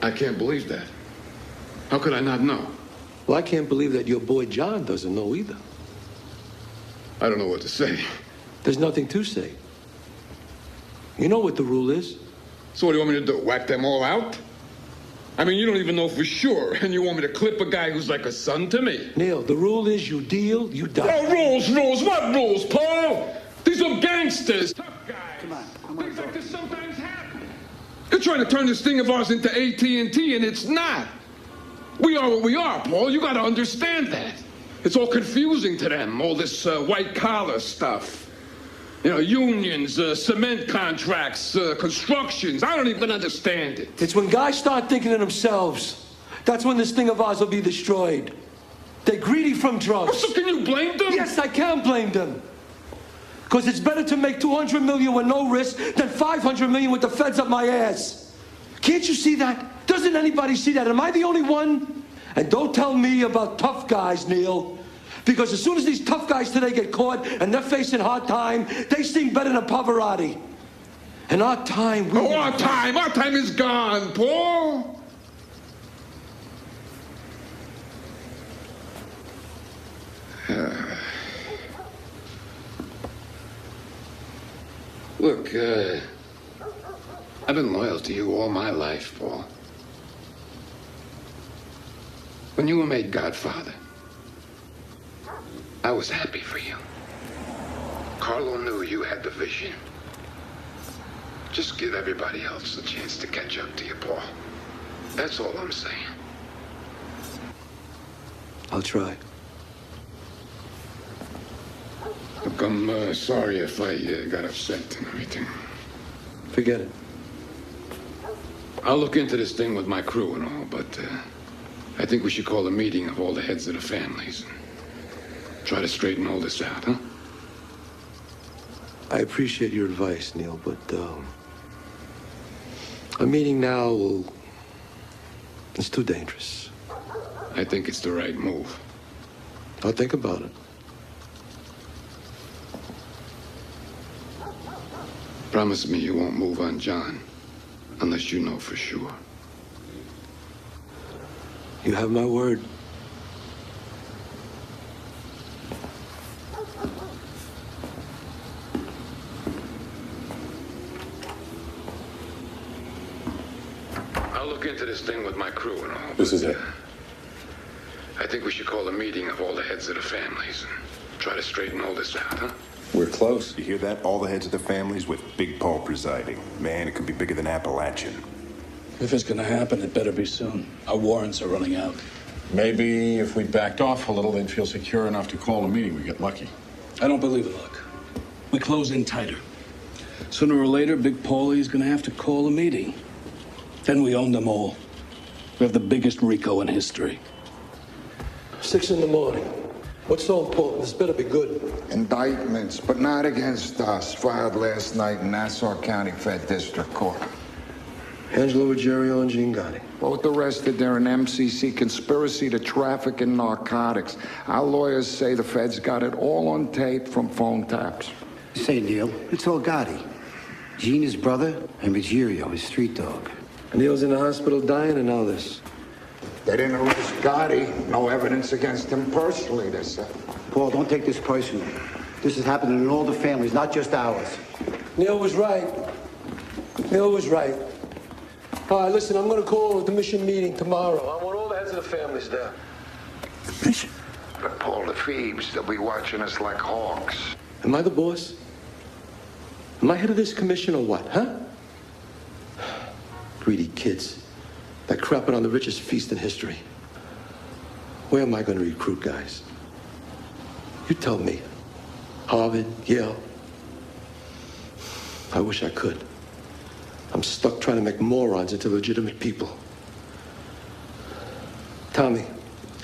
I can't believe that. How could I not know? Well, I can't believe that your boy John doesn't know either. I don't know what to say. There's nothing to say. You know what the rule is. So what do you want me to do, whack them all out? I mean, you don't even know for sure, and you want me to clip a guy who's like a son to me? Neil, the rule is you deal, you die. Oh, rules. What rules, Paul? These are gangsters. Tough guys. Come on. Things like this sometimes happen. You're trying to turn this thing of ours into AT&T, and it's not. We are what we are, Paul. You got to understand that. It's all confusing to them, all this white-collar stuff. You know, unions, cement contracts, constructions. I don't even understand it. It's when guys start thinking of themselves, that's when this thing of ours will be destroyed. They're greedy from drugs. So can you blame them? Yes, I can blame them. Because it's better to make $200 million with no risk than $500 million with the feds up my ass. Can't you see that? Doesn't anybody see that? Am I the only one? And don't tell me about tough guys, Neil. Because as soon as these tough guys today get caught and they're facing hard time, they seem better than Pavarotti. And our time... Our time is gone, Paul. Look, I've been loyal to you all my life, Paul. When you were made Godfather, I was happy for you. Carlo knew you had the vision. Just give everybody else a chance to catch up to you, Paul. That's all I'm saying. I'll try. Look, I'm sorry if I got upset and everything. Forget it. I'll look into this thing with my crew and all, but I think we should call a meeting of all the heads of the families. Try to straighten all this out, huh? I appreciate your advice, Neil, but a meeting now it's too dangerous. I think it's the right move. I'll think about it. Promise me you won't move on John unless you know for sure. You have my word. I'll look into this thing with my crew and all. This is it. I think we should call a meeting of all the heads of the families and try to straighten all this out, huh? We're close. You hear that? All the heads of the families with Big Paul presiding. Man, it could be bigger than Appalachian. If it's gonna happen, it better be soon. Our warrants are running out. Maybe if we backed off a little, they'd feel secure enough to call a meeting. We get lucky. I don't believe in luck. We close in tighter. Sooner or later, Big Paulie's gonna have to call a meeting. Then we own them all. We have the biggest RICO in history. 6 in the morning. What's so important? This better be good. Indictments, but not against us, filed last night in Nassau County Fed District Court. Angelo Ruggiero and Gene Gotti. Both arrested. They're an MCC conspiracy to traffic in narcotics. Our lawyers say the feds got it all on tape from phone taps. Say, Neil, it's all Gotti. Gene, his brother, and Ruggiero, his street dog. Neil's in the hospital dying and all this. They didn't arrest Gotti. No evidence against him personally, they said. Paul, don't take this personally. This is happening in all the families, not just ours. Neil was right. Neil was right. All right, listen, I'm going to call the mission meeting tomorrow. I want all the heads of the families there. Mission? But Paul, the Phoebes, they'll be watching us like hawks. Am I the boss? Am I head of this commission or what, huh? Greedy kids. They're crapping on the richest feast in history. Where am I going to recruit guys? You tell me. Harvard, Yale. I wish I could. I'm stuck trying to make morons into legitimate people. Tommy,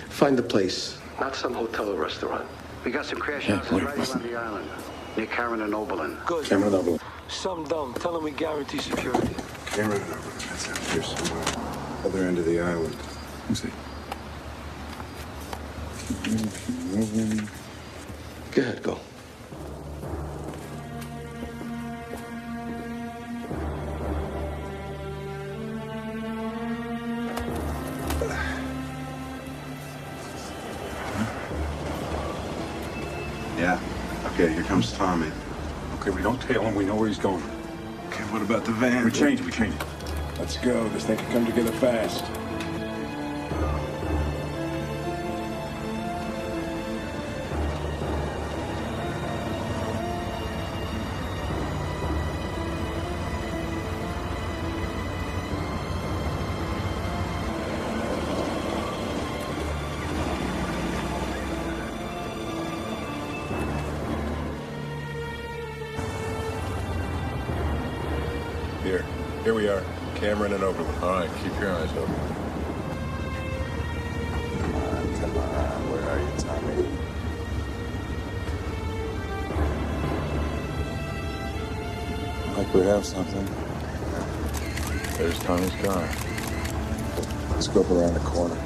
find the place. Not some hotel or restaurant. We got some crash houses right around the island, near Cameron and Oberlin. Good. Cameron and Oberlin. Some dumb. Tell them we guarantee security. Cameron and Oberlin. That's out here somewhere. Other end of the island. Let's see. Go ahead, go. Yeah. Okay, here comes Tommy. Okay, we don't tail him. We know where he's going. Okay, what about the van? We change it. Let's go. This thing can come together fast. Here we are, Cameron and Oberlin. All right, keep your eyes open. Come on, where are you, Tommy? Like we have something. There's Tommy's car. Let's go up around the corner.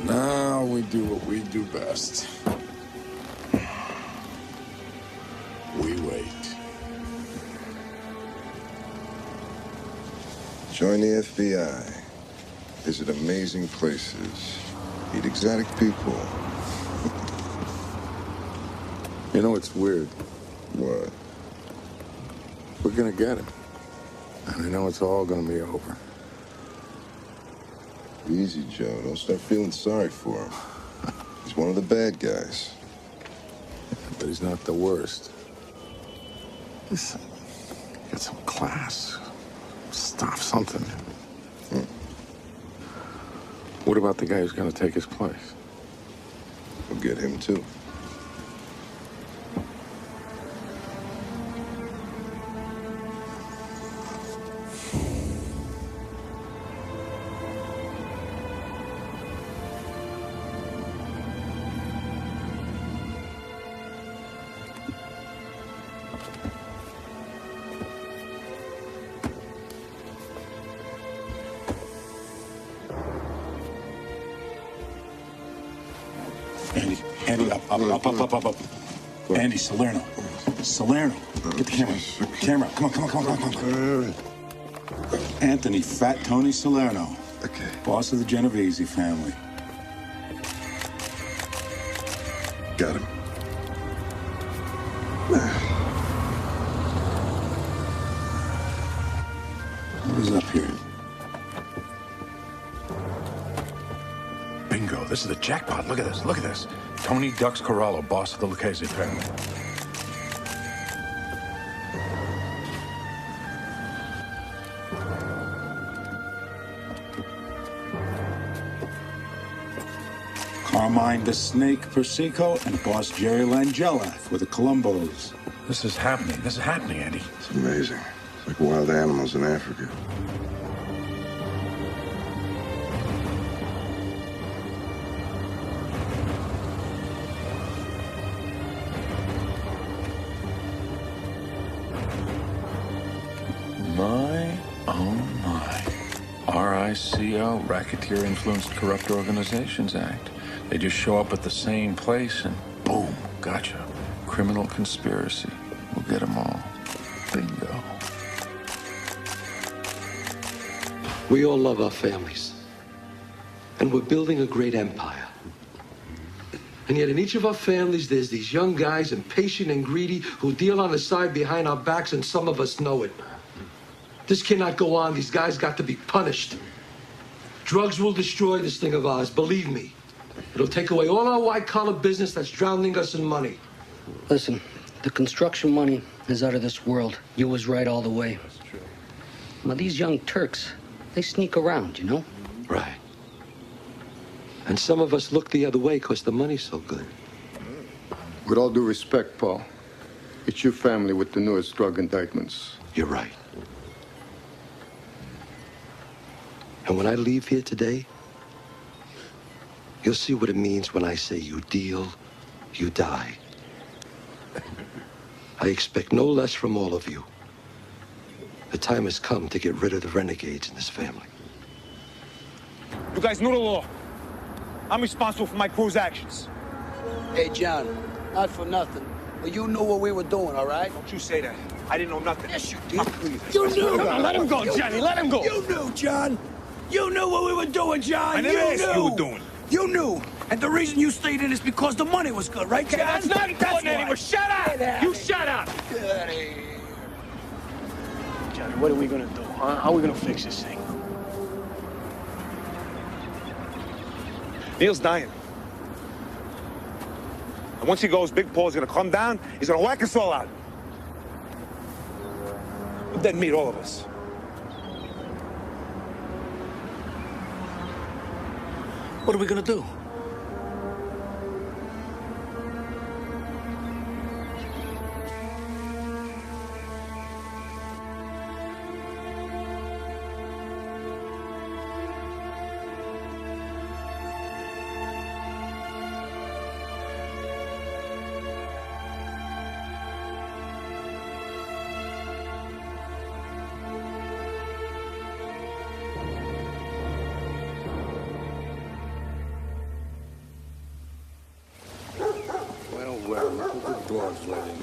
Now we do what we do best. We wait. Join the FBI. Visit amazing places. Meet exotic people. You know, it's weird. What? We're gonna get him. And I know it's all gonna be over. Easy, Joe. Don't start feeling sorry for him. He's one of the bad guys. But he's not the worst. Listen, get some class. Stop something. What about the guy who's gonna take his place? We'll get him, too. Andy, up. Andy, Salerno. Get the camera. Come on. Anthony, Fat Tony Salerno. Okay. Boss of the Genovese family. Got him. What is up here? Bingo, this is the jackpot. Look at this. Tony Dux Corallo, boss of the Lucchese family. Carmine the Snake Persico and boss Jerry Langella for the Colombos. This is happening, Andy. It's amazing. It's like wild animals in Africa. My, oh my. RICO, Racketeer Influenced Corrupt Organizations Act. They just show up at the same place and boom, gotcha. Criminal conspiracy. We'll get them all. Bingo. We all love our families. And we're building a great empire. And yet in each of our families, there's these young guys, impatient and greedy, who deal on the side behind our backs, and some of us know it. This cannot go on. These guys got to be punished. Drugs will destroy this thing of ours, believe me. It'll take away all our white-collar business that's drowning us in money. Listen, the construction money is out of this world. You was right all the way. That's true. Now, these young Turks, they sneak around, you know? Right. And some of us look the other way because the money's so good. With all due respect, Paul, it's your family with the newest drug indictments. You're right. And when I leave here today, you'll see what it means when I say you deal, you die. I expect no less from all of you. The time has come to get rid of the renegades in this family. You guys know the law. I'm responsible for my crew's actions. Hey, John, not for nothing, but you knew what we were doing, all right? Don't you say that. I didn't know nothing. Yes, you did. You knew. Let him go, Johnny. Let him go. You knew, John. You knew what we were doing, John. I never asked you what you were doing. You knew. And the reason you stayed in is because the money was good, right, John? That's not important anymore. Shut up. You shut up. Get out of here. Johnny, what are we gonna do, huh? How are we gonna fix this thing? Neil's dying. And once he goes, Big Paul's gonna come down, he's gonna whack us all out. We'll then meet all of us. What are we gonna do? Well, look at the doors letting.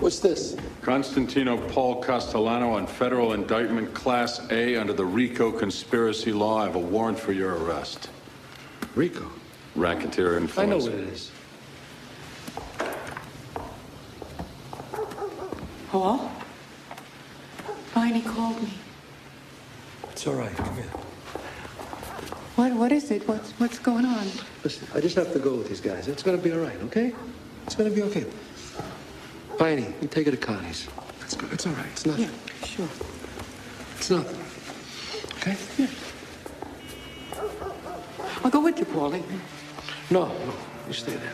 What's this? Constantino Paul Castellano on federal indictment Class A under the RICO conspiracy law. I have a warrant for your arrest. RICO? Racketeer influence. I know what it is. Hello? Viney called me. It's all right. Come here. What is it? What's going on? Listen, I just have to go with these guys. It's gonna be all right, okay? It's gonna be okay. Viney, you take it to Connie's. It's good. It's all right. It's nothing. Yeah, sure. It's nothing. Okay? Yeah. I'll go with you, Paulie. No, you stay there.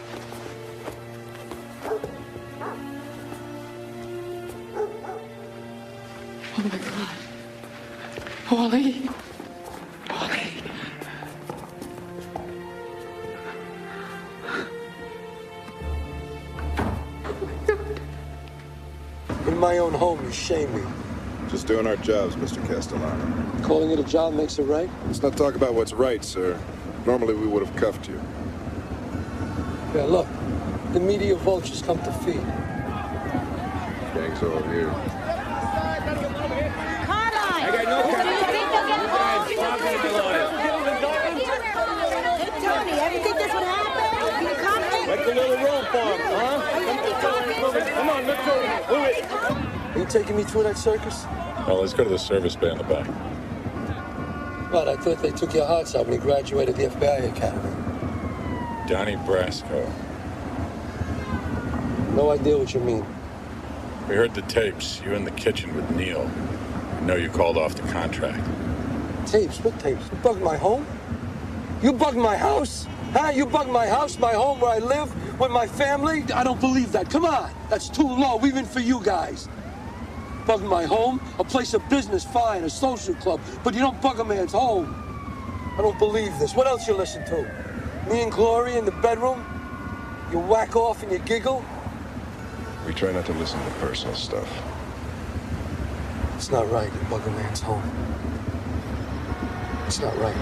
Oh, my God. Paulie. Paulie. In my own home, you shame me. Just doing our jobs, Mr. Castellano. Calling it a job makes it right? Let's not talk about what's right, sir. Normally we would have cuffed you. Yeah, look. The media vultures come to feed. Gang's over here. I got no Hey, Tony, ever think this would happen? You come Make a little room for him, huh? Come on, let's go. Move it. Are you taking me through that circus? Well, let's go to the service bay in the back. But I thought they took your hearts out when you graduated the FBI Academy. Donnie Brasco. No idea what you mean. We heard the tapes. You in the kitchen with Neil. I know you called off the contract. Tapes? What tapes? You bugged my home? You bugged my house? Huh? You bugged my house, my home where I live with my family? I don't believe that. Come on. That's too low, even for you guys. Bug my home? A place of business, fine, a social club. But you don't bug a man's home. I don't believe this. What else you listen to? Me and Gloria in the bedroom? You whack off and you giggle? We try not to listen to personal stuff. It's not right to bug a man's home. It's not right.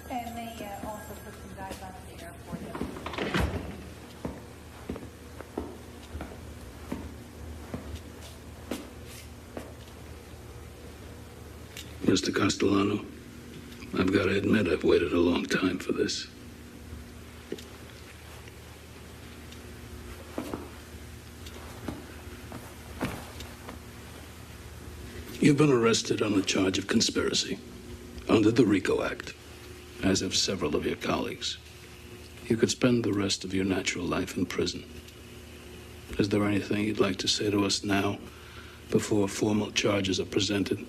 And they also put some guys on the airport. Mr. Castellano, I've got to admit I've waited a long time for this. You've been arrested on a charge of conspiracy under the RICO Act, as have several of your colleagues. You could spend the rest of your natural life in prison. Is there anything you'd like to say to us now, before formal charges are presented?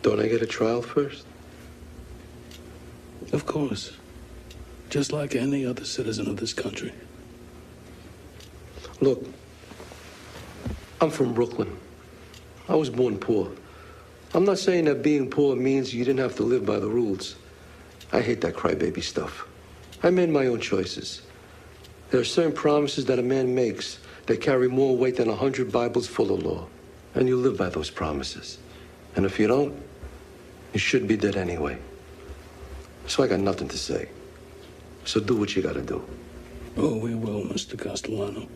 Don't I get a trial first? Of course. Just like any other citizen of this country. Look, I'm from Brooklyn. I was born poor. I'm not saying that being poor means you didn't have to live by the rules. I hate that crybaby stuff. I made my own choices. There are certain promises that a man makes that carry more weight than 100 Bibles full of law. And you live by those promises. And if you don't, you should be dead anyway. So I got nothing to say. So do what you gotta do. Oh, we will, Mr. Castellano.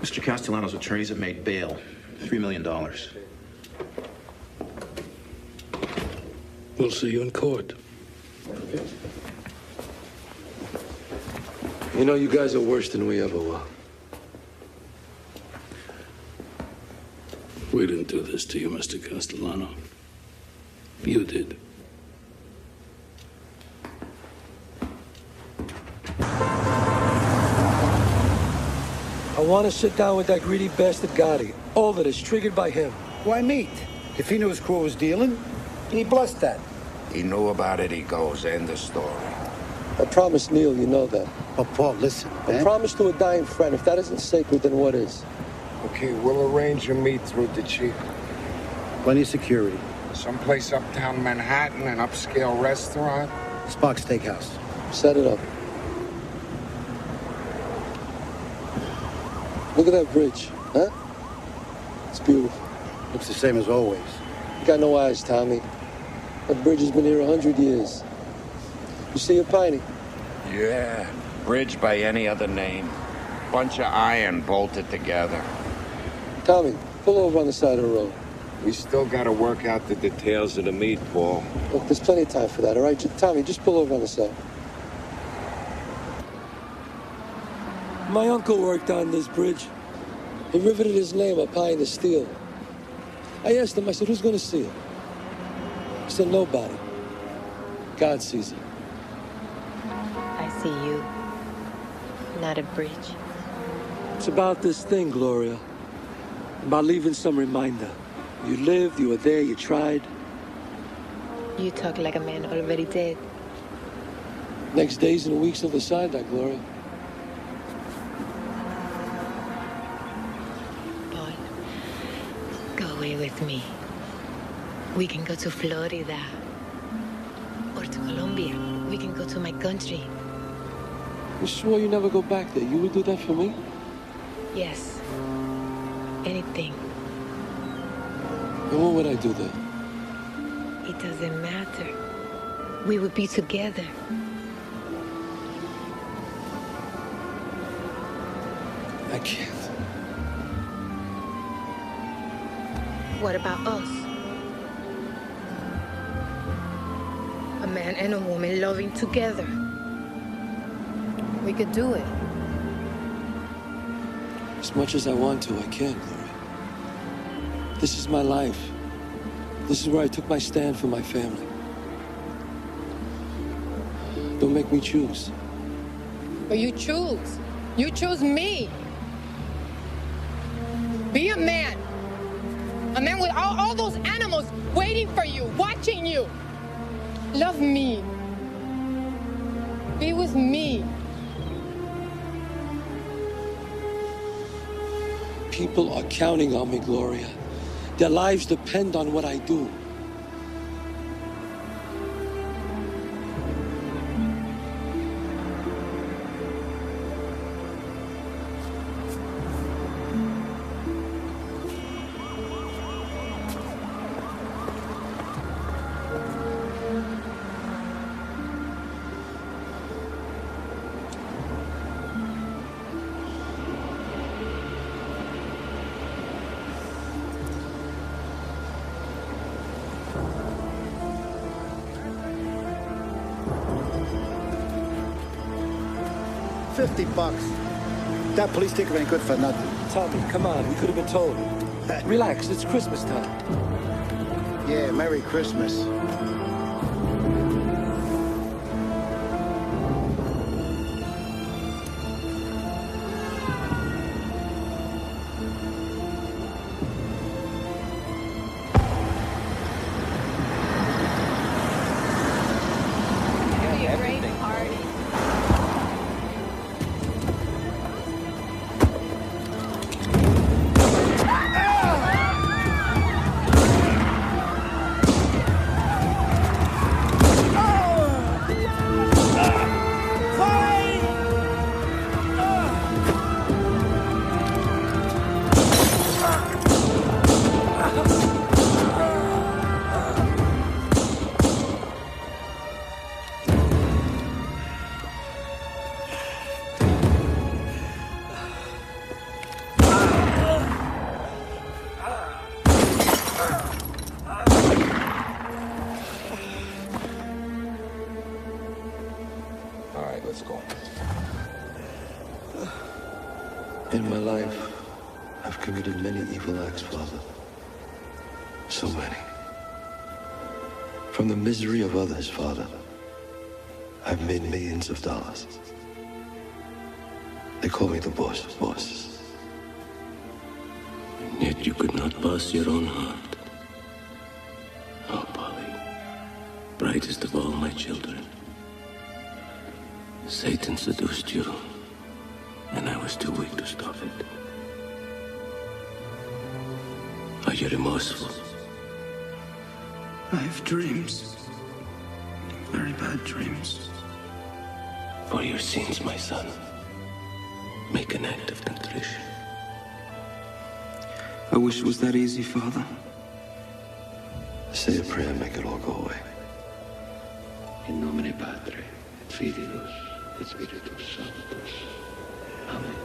Mr. Castellano's attorneys have made bail. $3 million. We'll see you in court. You know, you guys are worse than we ever were. We didn't do this to you, Mr. Castellano. You did. I want to sit down with that greedy bastard Gotti. All of this triggered by him. Why meet? If he knew his crew was dealing, he blessed that. He knew about it, he goes. End of story. I promised Neil, you know that. Oh, Paul, listen, man. I promised to a dying friend. If that isn't sacred, then what is? Okay, we'll arrange a meet through the chief. Plenty of security. Someplace uptown Manhattan, an upscale restaurant. Spark Steakhouse. Set it up. Look at that bridge, huh? It's beautiful. Looks the same as always. You got no eyes, Tommy. That bridge has been here 100 years. You see it, Piney? Yeah, bridge by any other name. Bunch of iron bolted together. Tommy, pull over on the side of the road. We still gotta work out the details of the meet, Paul. Look, there's plenty of time for that, all right? Tommy, just pull over on the side. My uncle worked on this bridge. He riveted his name up high in the steel. I asked him, I said, who's gonna see it? He said, nobody. God sees it. I see you, not a bridge. It's about this thing, Gloria. About leaving some reminder. You lived, you were there, you tried. You talk like a man already dead. Next days and weeks will decide that, Gloria. Paul, go away with me. We can go to Florida. Or to Colombia. We can go to my country. You swore you never go back there. You would do that for me? Yes. Anything. And what would I do there? It doesn't matter. We would be together. I can't. What about us? A man and a woman loving together. We could do it. As much as I want to, I can't, Gloria. This is my life. This is where I took my stand for my family. Don't make me choose. But you choose. You choose me. Be a man. A man with all those animals waiting for you, watching you. Love me. Be with me. People are counting on me, Gloria. Their lives depend on what I do. $50. That police ticket ain't good for nothing. Tommy, come on. We could have been told. Relax. It's Christmas time. Yeah, Merry Christmas. It'll be a great party. All right, let's go. In my life, I've committed many evil acts, Father. So many. From the misery of others, Father, I've made millions of dollars. They call me the boss of bosses. And yet you could not boss your own heart. Oh, Polly, brightest of all my children. Satan seduced you, and I was too weak to stop it. Are you remorseful? I have dreams. Very bad dreams. For your sins, my son, make an act of contrition. I wish it was that easy, Father. Say a prayer and make it all go away. In nomine Padre, et Filius, et Spiritus Sanctus. Amen.